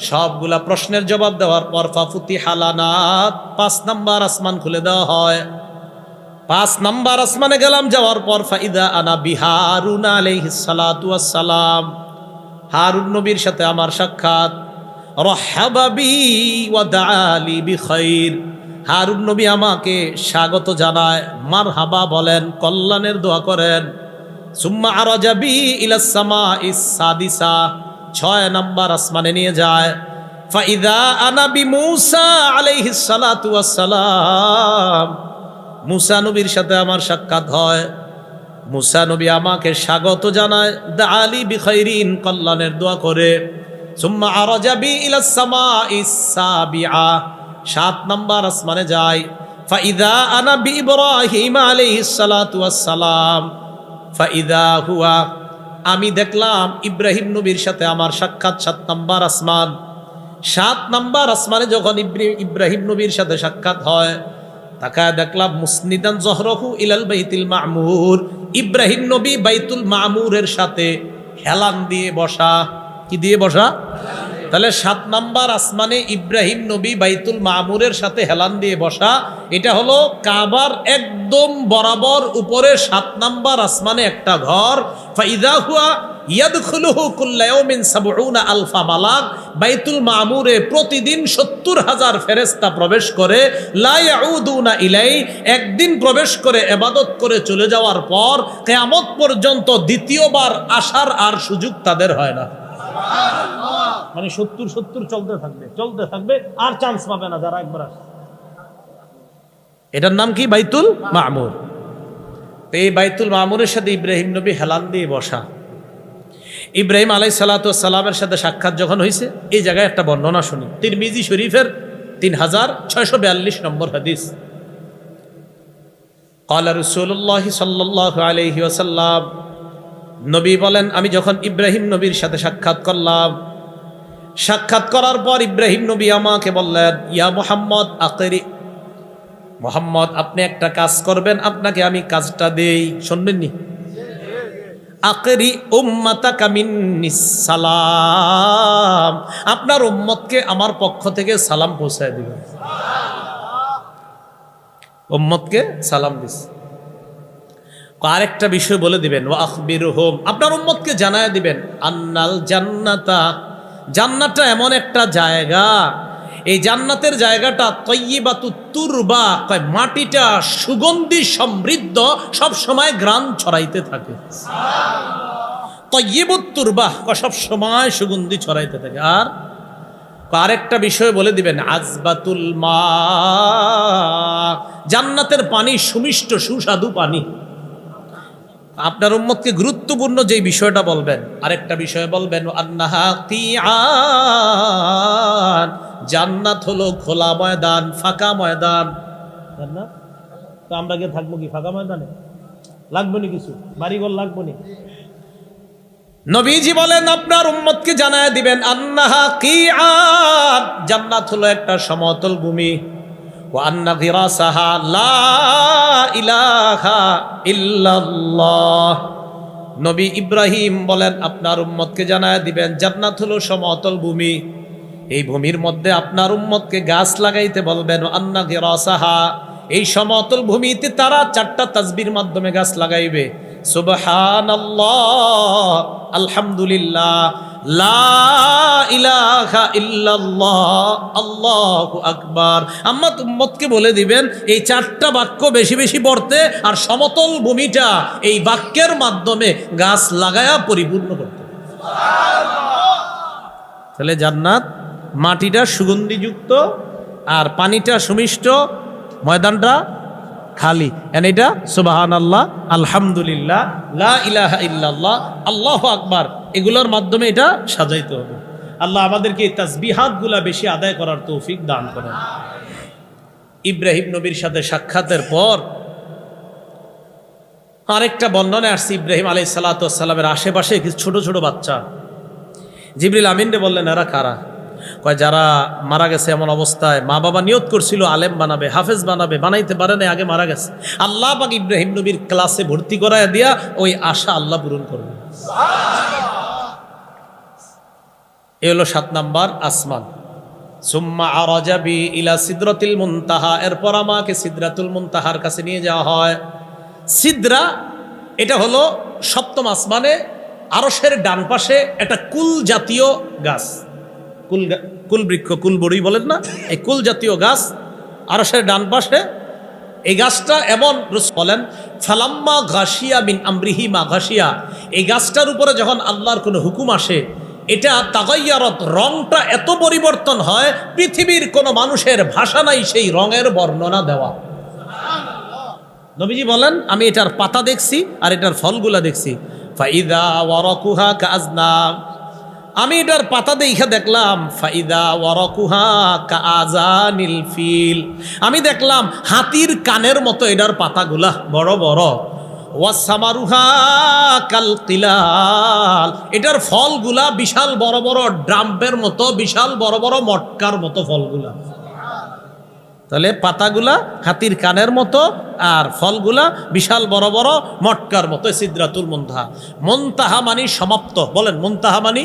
সবগুলা প্রশ্নের জবাব দেওয়ার পর ফাফুতিহা লানা, 5 নাম্বার আসমান খুলে দেওয়া হয়। 5 নাম্বার আসমানে গেলাম, যাওয়ার পর ফাইদা আনা বিহারুন আলাইহিস সালাতু ওয়াস সালাম, হারুন নবীর সাথে আমার সাক্ষাৎ। রহহাবা বি ওয়া দাআলি বিখাইর, হারুন নবী আমাকে স্বাগত জানায়, মারহাবা বলেন, কল্যাণের দোয়া করেন। সুম্মা আরাজা বি ইলাস সামাইস সাদিসা, 6 নাম্বার আসমানে নিয়ে যায়। ফাইদা আনা বিমূসা আলাইহিস সালাতু ওয়াস সালাম, মুসা নবীর সাথে আমার সাক্ষাৎ হয়। মুসা নবী আমাকে স্বাগত জানায়, দাআলি বিখাইরিন, কল্যাণের দোয়া করে। সুম্মা আরাজা বি ইলাস সামাইস সাবিআ, 7 নম্বর আসমানে যায়। ফাইদা আনা বি ইব্রাহিম আলাইহিস সালাতু ওয়াস সালাম, ফাইদা হুয়া, আমি দেখলাম ইব্রাহিম নবীর সাথে আমার সাক্ষাৎ 7 নম্বর আসমান। 7 নম্বর আসমানে যখন ইব্রাহিম নবীর সাথে সাক্ষাৎ হয়, তাকায় দেখলাম মুসনিদান জহরহু ইলাল বাইতুল মামুর, ইব্রাহিম নবী বাইতুল মামুরের সাথে হেলান দিয়ে বসা। কি দিয়ে বসা? তাহলে 7 নম্বর আসমানে ইব্রাহিম নবী বাইতুল মামুরের সাথে হেলান দিয়ে বসা। এটা হলো কাবার একদম বরাবর উপরে 7 নম্বর আসমানে একটা ঘর। ফাইদা হুয়া ইয়াদখুলুহু কুল্লা ইয়াউমিন ৭০ আলফা মালাক, বাইতুল মামুরে প্রতিদিন ৭০,০০০ ফেরেশতা প্রবেশ করে। লা ইয়াউদুনা ইলাই, একদিন প্রবেশ করে ইবাদত করে চলে যাওয়ার পর কিয়ামত পর্যন্ত দ্বিতীয়বার আসার আর সুযোগ তাদের হয় না। মানে ৭০ চলতে থাকবে, আর চান্স পাবে না যারা একবার আসে। এটার নাম কি? বাইতুল মামুর। এই বাইতুল মামুরের সাথে ইব্রাহিম নবী হেলান দিয়ে বসা। ইব্রাহিম আলাইহিস সালাতু ওয়াস সালামের সাথে সাক্ষাৎ যখন হয়েছে, এই জায়গায় একটা বর্ণনা শুনি, তিরমিজি শরীফের 3642 নম্বর হাদিস। ক্বালা রাসূলুল্লাহ সাল্লাল্লাহু আলাইহি ওয়াসাল্লাম, নবী বলেন, আমি যখন ইব্রাহিম নবীর সাথে সাক্ষাৎ করলাম, সাক্ষাৎ করার পর ইব্রাহিম নবী আমাকে বললেন, ইয়া মুহাম্মদ আকিরি, মুহাম্মদ আপনি একটা কাজ করবেন, আপনাকে আমি কাজটা দেই, শুনবেননি? আকিরি উম্মাতাকা মিন্নিস সালাম, আপনার উম্মতকে আমার পক্ষ থেকে সালাম পৌঁছায় দিবেন। উম্মতকে সালাম দিস। আরেকটা বিষয় বলে দিবেন, ওয়া আখবিরহুম, আপনার উম্মতকে জানায় দিবেন, আন্নাল জান্নাতা, জান্নাতটা এমন একটা জায়গা, এই জান্নাতের জায়গাটা তয়্যিবাতুত তুরবা, কয় মাটিটা সুগন্ধি সমৃদ্ধ, সব সময় ঘ্রাণ ছড়াইতে থাকে। তয়্যিবুত তুরবা, কয় সব সময় সুগন্ধি ছড়াইতে থাকে। আর আরেকটা বিষয় বলে দিবেন, আজবাতুল মা, জান্নাতের পানি সুমিষ্ট সুস্বাদু পানি। আপনার উম্মতকে গুরুত্বপূর্ণ যে বিষয়টা বলবেন, আরেকটা বিষয় বলবেন, আন্নাহা কিআন, জান্নাত হলো খোলা ময়দান, ফাঁকা ময়দান। জান্নাত তো আমরা গিয়ে থাকবো কি ফাঁকা ময়দানে? লাগবে না কিছু, বাড়িঘর লাগবে না। নবীজি বলেন, আপনার উম্মতকে জানায় দিবেন, আন্নাহা কিআন, জান্নাত হলো একটা সমতল ভূমি। ওয়া আন্না গিরাসাহা লা ইলাহা ইল্লাল্লাহ, নবী ইব্রাহিম বলেন, আপনার উম্মতকে জানায় দিবেন, জান্নাত হলো সমতল ভূমি, এই ভূমির মধ্যে আপনার উম্মতকে গাছ লাগাইতে বলবেন। আন্না গিরাসাহা, এই সমতল ভূমিতে তারা 4টা তাসবির মাধ্যমে গাছ লাগাইবে। সুবহানাল্লাহ, আলহামদুলিল্লাহ, লা ইলাহা ইল্লাল্লাহ, আল্লাহু আকবার। আম্মা উম্মতকে বলে দিবেন এই 4টা বাক্য বেশি বেশি পড়তে, আর সমতল ভূমিটা এই বাক্যের মাধ্যমে গাছ লাগায়া পরিপূর্ণ করতে। তাহলে জান্নাত মাটিটা সুগন্ধিযুক্ত, আর পানিটা সুমিষ্ট, ময়দানটা খালি। এটা সুবহানাল্লাহ, আলহামদুলিল্লাহ, লা ইলাহা ইল্লাল্লাহ, আল্লাহু আকবার, এগুলোর মাধ্যমে এটা সাজাইতে হবে। আল্লাহ আমাদেরকে এই তাসবিহাতগুলা বেশি আদায় করার তৌফিক দান করেন। ইব্রাহিম নবীর সাথে সাক্ষাতের পর আরেকটা বর্ণনায় আসছে, ইব্রাহিম আলাইহিস সালাতু ওয়াস সালামের আশেপাশে কিছু ছোট ছোট বাচ্চা। জিবরিল আমিনরে বললেন, এরা কারা? কয় যারা মারা গেছে এমন অবস্থায়, মা বাবা নিয়ত করছিল আলেম বানাবে, হাফেজ বানাবে, বানাইতে পারে না, আগে মারা গেছে। আল্লাহ পাক ইব্রাহিম নবীর ক্লাসে ভর্তি করায় দিয়া ওই আশা আল্লাহ পূরণ করবে। এ হলো 7 নাম্বার আসমান। সুম্মা আরাজা বি ইলা সিদরাতিল মুনতাহা, এরপর আমাকে সিদরাতুল মুনতাহার কাছে নিয়ে যাওয়া হয়। সিদরা এটা হলো 7ম আসমানে আরশের ডান পাশে একটা কুল জাতীয় গাছ, কুল বৃক্ষ, কুল বড়ি বলেন না, এই কুল জাতীয় গাছ আরশের ডান পাশে। এই গাছটা এমন বলেন, ফালাম্মা ঘাসিয়া বিন আমরিহি মা ঘাসিয়া, এই গাছটার উপরে যখন আল্লাহর কোনো হুকুম আসে, এটা তাগাইয়ারত, রংটা এত পরিবর্তন হয় পৃথিবীর কোনো মানুষের ভাষা নাই সেই রঙের বর্ণনা দেওয়া। নবীজি বলেন আমি এটার পাতা দেখছি আর এটার ফলগুলা দেখছি। ফাইদা ওয়ারাকুহা কাজনাম, আমি এটার পাতা দেখে দেখলাম ফাইদা ওয়ারাকুহা কাআজানিল ফিল, আমি দেখলাম হাতির কানের মতো এটার পাতাগুলা বড় বড়। ওয়াসামারুহা কাল কিলাল, এটার ফলগুলা বিশাল বড় বড় ড্রাম্পের মতো, বিশাল বড় বড় মটকার মতো ফলগুলা। তাহলে পাতাগুলা হাতির কানের মতো আর ফলগুলা বিশাল বড় বড় মটকার মতো। সিদরাতুল মুনতাহা, মুনতাহা মানে সমাপ্ত। বলেন মুনতাহা মানে?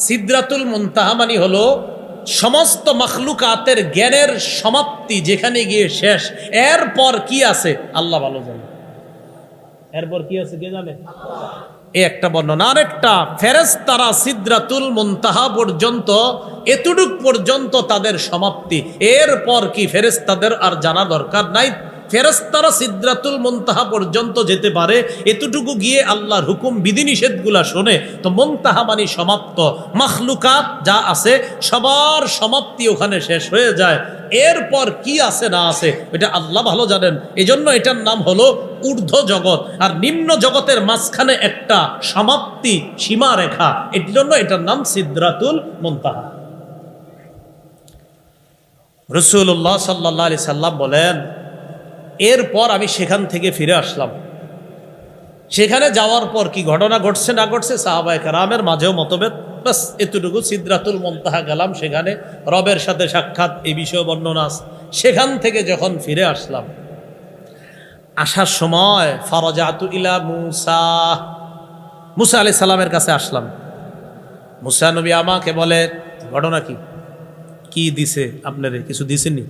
সিদরাতুল মুনতাহা মানে হলো সমস্ত মখলুকাতের জ্ঞানের সমাপ্তি, যেখানে গিয়ে শেষ। এরপর কি আছে আল্লাহ ভালো জানে। এরপর কি আছে কে জানে? এই একটা বর্ণনা। আরেকটা, ফেরেশতারা সিদরাতুল মুনতাহা পর্যন্ত, এতটুক পর্যন্ত তাদের সমাপ্তি। এরপর কি ফেরেশতাদের আর জানা দরকার নাই। ফেরেশতারা সিদরাতুল মুনতাহা পর্যন্ত যেতে পারে, এতটুকু গিয়ে আল্লাহর হুকুম বিধিনিষেধগুলা শোনে। তো মুনতাহা মানে সমাপ্ত। মাখলুকাত যা আছে সবার সমাপ্তি ওখানে শেষ হয়ে যায়। এরপর কি আছে না আছে এটা আল্লাহ ভালো জানেন। এজন্য এটার নাম হলো ঊর্ধ্ব জগৎ, আর নিম্ন জগতের মাঝখানে একটা সমাপ্তি সীমা রেখা, এর জন্য এটার নাম সিদরাতুল মুনতাহা। রাসূলুল্লাহ সাল্লাল্লাহু আলাইহি সাল্লাম বলেন এরপর আমি সেখান থেকে ফিরে আসলাম। সেখানে যাওয়ার পর কি ঘটনা ঘটছে না ঘটছে সাহাবায়ে কেরামের মাঝেও মতভেদ, বাস এতটুকু। সিদরাতুল মুনতাহা গেলাম, সেখানে রবের সাথে সাক্ষাৎ, এই বিষয়ে বর্ণনা আছে। সেখান থেকে যখন ফিরে আসলাম, আসার সময় ফারাজাতু ইলা মুসা, মুসা আলাইহিস সালামের কাছে আসলাম। মুসা নবী আমাকে বলে ঘটনা কি, কি দিছে আপনারে? কিছু দিছেনি?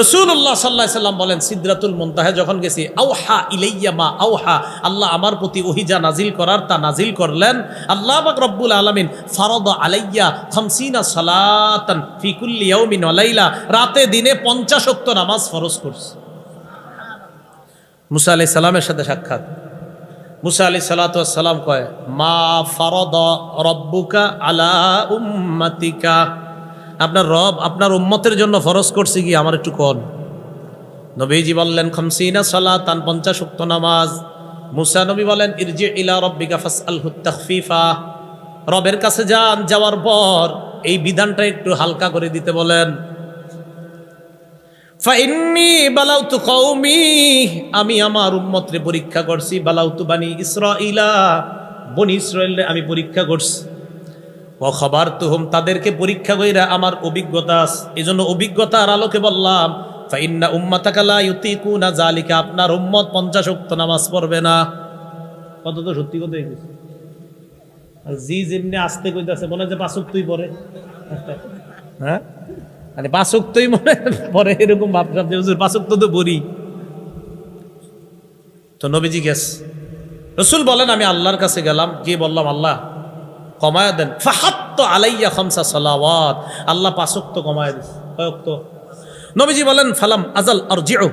রাসূলুল্লাহ সাল্লাল্লাহু আলাইহি সাল্লাম বলেন সিদরাতুল মুনতাহা যখন গেছি, আওহা ইলাইয়া মা আওহা, আল্লাহ আমার প্রতি ওহী যা নাজিল করার তা নাজিল করলেন। আল্লাহ পাক রব্বুল আলামিন ফারাদা আলাইয়া 50 সালাতান ফি কুল্লি ইয়াউমিন ওয়া লাইলা, রাতে দিনে 50 ওয়াক্ত নামাজ ফরজ করছে। মুসা আলাইহিস সালামের সাথে সাক্ষাৎ। মুসা আলাইহিস সালাতু ওয়াস সালাম কয় মা ফারাদা রাব্বুকা আলা উম্মাতিকা, আপনার রব আপনার উম্মতের জন্য ফরজ করছে কি আমার একটু কোন? নবীজি বললেন 50 সালাতান, 50 ওয়াক্ত নামাজ। মুসা নবী বলেন ইরজি ইলা রাব্বিকা ফাসআলহু তাখফিফা, রবের কাছে যান, যাওয়ার পর এই বিধানটা একটু হালকা করে দিতে বলেন। ফাইন্নী বালাউতু কওমি, আমি আমার উম্মতরে পরীক্ষা করছি। বালাউতু বানি ইসরাঈলা, বনি ইসরাঈলরে আমি পরীক্ষা করছি। ও খবরতুহুম, তাদেরকে পরীক্ষা কইরা আমার অভিজ্ঞতা আছে, এজন্য অভিজ্ঞতার আলোকে বললাম ফাইন্না উম্মাতাকা লা ইউতিকুনা যালিকা, আপনার উম্মত 50 ওয়াক্ত নামাজ পড়বে না। কত তো সত্যি কথা কইছে। জি যেমনি আস্তে কইতাছে মনে যে 5 ওয়াক্তই পড়ে, হ্যাঁ মানে 5 ওয়াক্তই মনে পড়ে, এরকম ভাবনা যে হুজুর 5 ওয়াক্ত তো পড়ি। তো নবীজি গেছে, রাসূল বলেন আমি আল্লাহর কাছে গেলাম, গিয়ে বললাম আল্লাহ কমায়া দেন। ফাহাত্তু আলাইয়া 5 সালাওয়াত, আল্লাহ 5 ওয়াক্ত কমায়া দিয়েছে। কয় ওয়াক্ত? নবীজি বলেন ফালাম আজাল আরজিউ,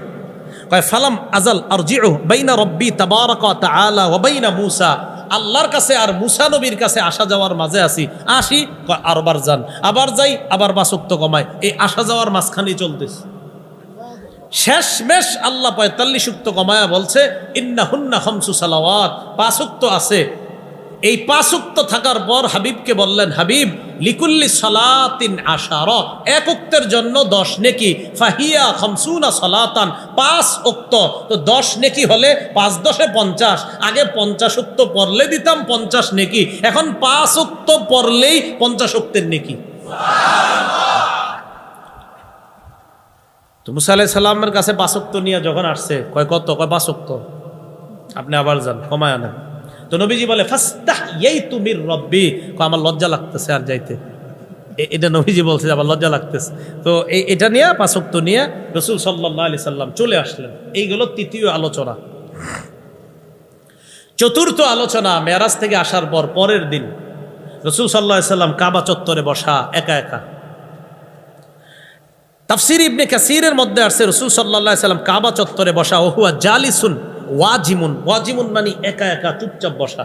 কয় ফালাম আজাল আরজিউ বাইনা রাব্বি তাবারাকা ওয়া তাআলা ওয়া বাইনা মূসা, আল্লাহর কাছে আর মূসা নবীর কাছে আসা যাওয়ার মাঝে আসি, আসি আরবার যান, আবার যাই, আবার 5 ওয়াক্ত কমায়, এই আসা যাওয়ার মাঝখানেই চলতেছে। শেষমেশ আল্লাহ 45 ওয়াক্ত কমায়া বলছে ইন্নাহুন্না 5 সালাওয়াত, 5 ওয়াক্ত আছে। এই 5 ওয়াক্ত থাকার পর হাবিবকে বললেন হাবিব লিকুল্লি সালাতিন আশারা, এক ওয়াক্তের জন্য 10 নেকি। ফাহিয়া 50 সালাতান, 5 ওয়াক্ত তো 10 নেকি হলে 5 10 50, আগে 50 ওয়াক্ত পড়লে দিতাম 50 নেকি, এখন 5 ওয়াক্ত পড়লেই 50 ওয়াক্তের নেকি। তো মুসা আলাইহিস সালামের কাছে 5 ওয়াক্ত নিয়ে যখন আসছে, কয় কত? কয় 5 ওয়াক্ত। আপনি আবার যান, কমায় আনেন। তো নবীজি বলে ফাস্তাহইয়াতু মির রাব্বি, আমার লজ্জা লাগতেছে আর যাইতে। এটা নবীজি বলছে আমার লজ্জা লাগতেছে। তো এটা নিয়ে 5 ওয়াক্ত নিয়ে রাসূল সাল্লাল্লাহু আলাইহি সাল্লাম চলে আসলেন। এইগুলো তৃতীয় আলোচনা। চতুর্থ আলোচনা, মেরাজ থেকে আসার পর পরের দিন রাসূল সাল্লাল্লাহু আলাইহি সাল্লাম কাবা চত্বরে বসা একা একা। তাফসীর ইবনে কাসীরের মধ্যে আসছে রাসূল সাল্লাল্লাহু আলাইহি সাল্লাম কাবা চত্বরে বসা, ওহুয়া জালিসুন ওয়াজিমুন, ওয়াজিমুন মানে একা একা চুপচাপ বসা।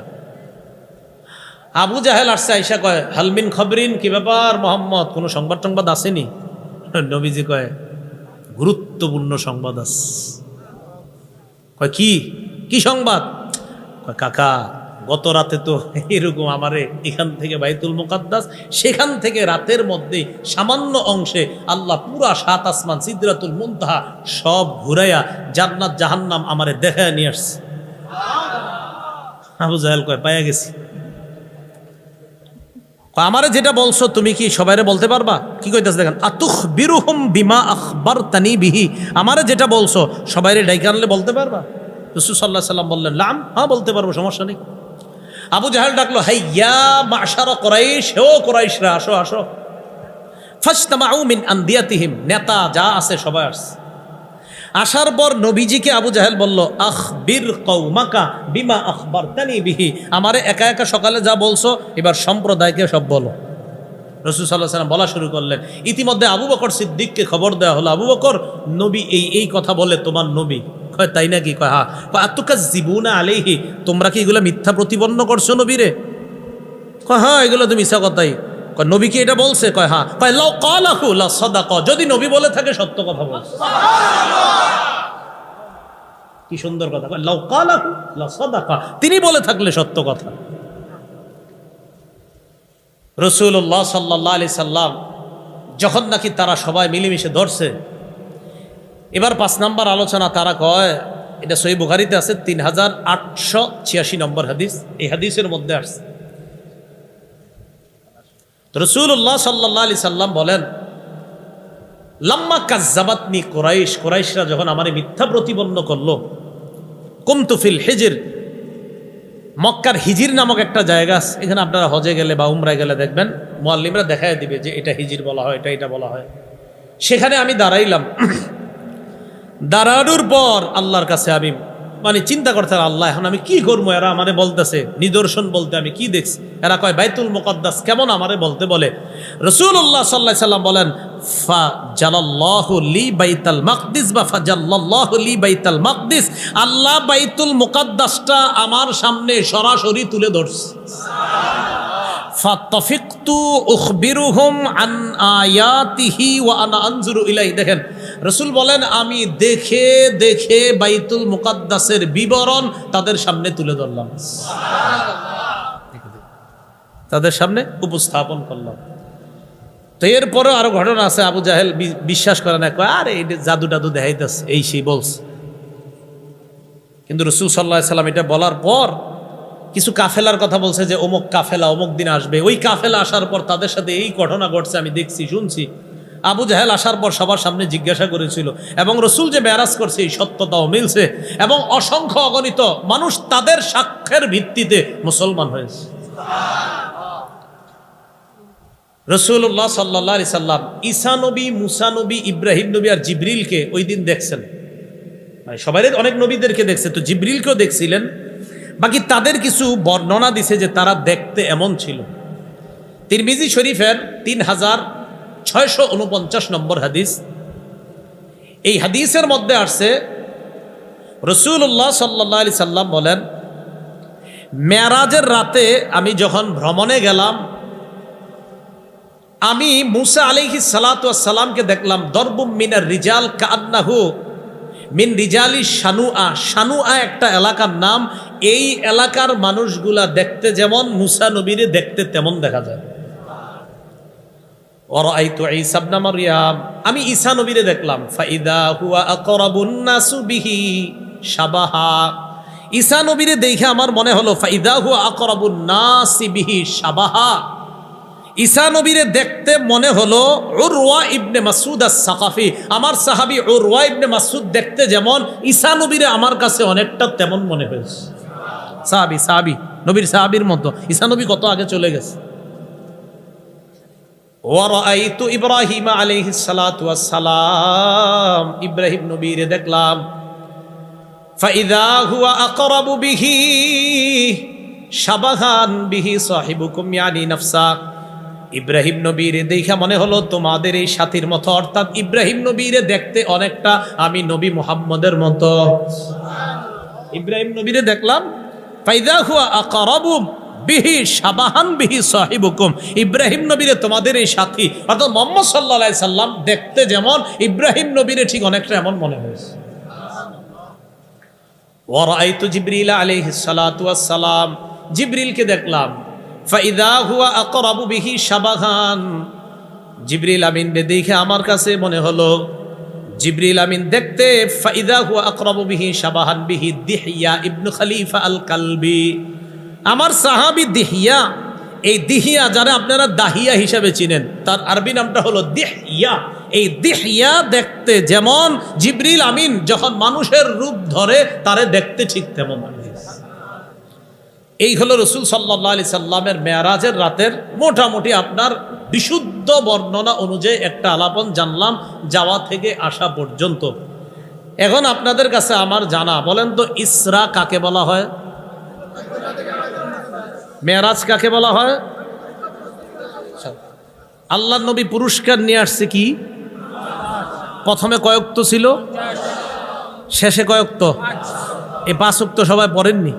আবু জাহেল আসছে, আইসা কয় হালমিন খবরিন, কি ব্যাপার মোহাম্মদ, কোনো সংবাদ টংবাদ আসেনি? নবীজি কয় গুরুত্বপূর্ণ সংবাদ আছে। কয় কি কি সংবাদ? কয় কাকা, গত রাতে তো এরকম আমারে এখান থেকে বাইতুল মুকাদ্দাস, সেখান থেকে রাতের মধ্যে সামান্য অংশে আল্লাহ পুরা 7 আসমান সিদরাতুল মুনতাহা সব ঘুরাইয়া জান্নাত জাহান্নাম আমারে দেখায় নিয়ে আসছে। আবু জাহেল কয় পাইয়া গেছি। আমারে যেটা বলছো তুমি কি সবাইরে বলতে পারবা? কি কইতাছে দেখেন, আতুখবিরুহুম বিমা আখবারতানি বিহি, আমারে যেটা বলছো সবাইরে ডাইকা আনলে বলতে পারবা? রাসূল সাল্লাল্লাহু আলাইহি সাল্লাম বললেন লাম, হ্যাঁ বলতে পারবো, সমস্যা নেই। আবু জাহেল ডাকলো হাইয়া মাশারা কুরাইশ, ও কুরাইশরা আসো আসো। ফাজতামাউ মিন আনদিয়াতিহিম, নেতা যা আছে সবাই আসছে। আসার পর নবীজিকে আবু জাহেল বলল আখবির কওমাকা বিমা আখবারতানি বিহি, আমারে একা একা সকালে যা বলছো এবার সম্প্রদায়কে সব বলো। রাসূল সাল্লাল্লাহু আলাইহি সাল্লাম বলা শুরু করলেন। ইতিমধ্যে আবু বকর সিদ্দিককে খবর দেওয়া হলো, আবু বকর, নবী এই কথা বলে তোমার নবী। কয় তাই নাকি? কয় হ্যাঁ। কয় আতুকাজ্জিবুনা আলাইহি, তোমরা কি এগুলো মিথ্যা প্রতিপন্ন করছো নবীরে? কয় হ্যাঁ, এগুলো তো মিথ্যা কথাই। কয় নবী কি এটা বলছে? কয় হ্যাঁ। কয় লাউ ক্বালাহু লা সাদাকা, যদি নবী বলে থাকে সত্য কথা বলছে। কি সুন্দর কথা, কয় লাউ ক্বালাহু লা সাদাকা, তিনি বলে থাকলে সত্য কথা। রাসূলুল্লাহ সাল্লাল্লাহু আলাইহি সাল্লাম যখন নাকি তারা সবাই মিলেমিশে ধরছে, এবার 5 নাম্বার আলোচনা। তারা কয়, এটা সহিহ বুখারীতে আছে 3886 নম্বর হাদিস, এই হাদিসের মধ্যে আসছে রাসূলুল্লাহ সাল্লাল্লাহু আলাইহি সাল্লাম বলেন লাম্মা কাজ্জাবাতনি কুরাইশ, কুরাইশরা যখন আমারে মিথ্যা প্রতিপন্ন করলো, কুমতু ফিল হিজর, মক্কার হিজির নামক একটা জায়গা আছে, এখানে আপনারা হজে গেলে বা উমরায় গেলে দেখবেন মুআল্লিমরা দেখায় দিবে যে এটা হিজির বলা হয়, এটা বলা হয়। সেখানে আমি দাঁড়াইলাম। দাঁড়ানোর পর আল্লাহর কাছে আমি চিন্তা করতে, আল্লাহ এখন আমি কি করবো? এরা আমারে বলতেছে নিদর্শন বলতে, আমি কি দেখছি? এরা কয় বাইতুল মুকাদ্দাস, কেমন আমারে বলতে বলে? রাসূলুল্লাহ সাল্লাল্লাহু আলাইহি সাল্লাম বলেন ফাজালাল্লাহু লি বাইতাল মাকদিস বা ফাজাল্লাল্লাহু লি বাইতাল মাকদিস, আল্লাহ বাইতুল মুকাদ্দাসটা আমার সামনে সরাসরি তুলে ধরছে। ফাতাফিকতু উখবিরুহুম আন আয়াতিহি ওয়া আনা আনজুরু ইলাইহি। দেখেন রাসূল বলেন আমি দেখে দেখে বাইতুল মুকাদ্দাসের বিবরণ তাদের সামনে তুলে ধরলাম, তাদের সামনে উপস্থাপন করলাম। তো এরপরেও আরো ঘটনা আছে। আবু জাহেল বিশ্বাস করে না, কয় আরে এটা জাদু টাদু দেখাইতেছে, এই সেই বলছে। কিন্তু রাসূল সাল্লাল্লাহু আলাইহি সাল্লাম এটা বলার পর কিছু কাফেলার কথা বলছে যে অমুক কাফেলা অমুক দিন আসবে। ওই কাফেলা আসার পর তাদের সাথে এই ঘটনা ঘটছে, আমি দেখছি শুনছি। আবু জাহেল আসার পর সবার সামনে জিজ্ঞাসা করেছিল, এবং রাসূল যে মেরাজ করছে এই সত্যতাও মিলছে, এবং অসংখ্য অগণিত মানুষ তাদের সাক্ষ্যের ভিত্তিতে মুসলমান হয়েছে। রাসূলুল্লাহ সাল্লাল্লাহু আলাইহি সাল্লাম ঈসা নবী, মুসা নবী, ইব্রাহিম নবী আর জিবরিলকে ওই দিন দেখছেন। সবাই অনেক নবীদেরকে দেখছে, তো জিবরিলকেও দেখছিলেন। বাকি তাদের কিছু বর্ণনা দিছে যে তারা দেখতে এমন ছিল। তিরমিজি শরীফের 3649 নম্বর হাদিস, এই হাদিসের মধ্যে আসছে রাসূলুল্লাহ সাল্লাল্লাহু আলাইহি সাল্লাম বলেন মেরাজের রাতে আমি যখন ভ্রমণে গেলাম, আমি মুসা আলাইহিস সালাতু ওয়াস সালামকে দেখলাম দরবুম মিনার রিজাল কান্নাহু মিন রিজালি শানুআ। শানুআ একটা এলাকার নাম। এই এলাকার মানুষগুলা দেখতে যেমন মুসা নবীরে দেখতে তেমন দেখা যায়। ওয়ারাআইতু ঈসা ইবনে মারইয়াম, আমি ঈসা নবীরে দেখলাম। ফাইদা হুয়া আকরাবুন নাসু বিহি শাবাহা, ঈসা নবীরে দেখে আমার মনে হলো ফাইদা হুয়া আকরাবুন নাসি বিহি শাবাহা, ঈসা নবীরে দেখতে মনে হলো উরওয়া ইবনে মাসউদ আস-সাকাফি, আমার সাহাবী উরওয়া ইবনে মাসউদ দেখতে যেমন ঈসা নবীরে আমার কাছে অনেকটা তেমন মনে হয়েছে। সাহাবী নবীর সাহাবীর মতো। ঈসা নবী কত আগে চলে গেছে। ওয়ারাআইতু ইব্রাহিম আলাইহিস সালাতু ওয়াস সালাম, ইব্রাহিম নবীরে দেখলাম। ফাইদা হুয়া আকরাবু বিহি শাবাহান বিহি সাহিবুকুম ইয়ানি নাফসা, ইব্রাহিম নবীরে দেখা মনে হলো তোমাদের এই সাথীর মতো, অর্থাৎ ইব্রাহিম নবীরে দেখতে অনেকটা আমি নবী মুহাম্মদের মতো। ইব্রাহিম নবীরে দেখলাম। ফাইদা হুয়া আকরাবু বিহি শাবাহান বিহি সাহিবুকুম, ইব্রাহিম নবীরে তোমাদের এই সাথী অর্থাৎ মুহাম্মদ সাল্লাল্লাহু আলাইহি সাল্লাম দেখতে যেমন ইব্রাহিম নবীরে ঠিক অনেকটা এমন মনে হয়েছে। ওয়া রাআইতু জিবরিল আলাইহিস সালাতু ওয়াস সালাম, জিবরিলকে দেখলাম, ফাইদা হুয়া আকরাবু বিহি শাবাহান, জিবরিল আমিনকে দেখে আমার কাছে মনে হলো জিবরিল আমিন দেখতে ফাইদা হুয়া আকরাবু বিহি শাবাহান বিহি দিহিয়া ইবনে খলিফা আল কালবি, আমার সাহাবী দিহিয়া, এই দিহিয়া যারা আপনারা দাহিয়া হিসাবে চিনেন তার আরবি নামটা হলো দিহিয়া। এই দিহিয়া দেখতে যেমন জিবরিল আমিন যখন মানুষের রূপ ধরে তারে দেখতে ঠিক তেমন। এই হলো রাসূল সাল্লাল্লাহু আলাইহি সাল্লামের মেরাজের রাতের মোটামুটি আপনার বিশুদ্ধ বর্ণনা অনুযায়ী একটা আলাপন জানলাম যাওয়া থেকে আসা পর্যন্ত। এখন আপনাদের কাছে আমার জানা, বলেন তো ইসরা কাকে বলা হয়, মেরাজ কাকে বলা হয়? আল্লাহর নবী পুরস্কার নিয়ে আসছে কি? প্রথমে কয়েক তো ছিল, শেষে কয়েক তো, এই 5 ওয়াক্ত সবাই পড়েননি।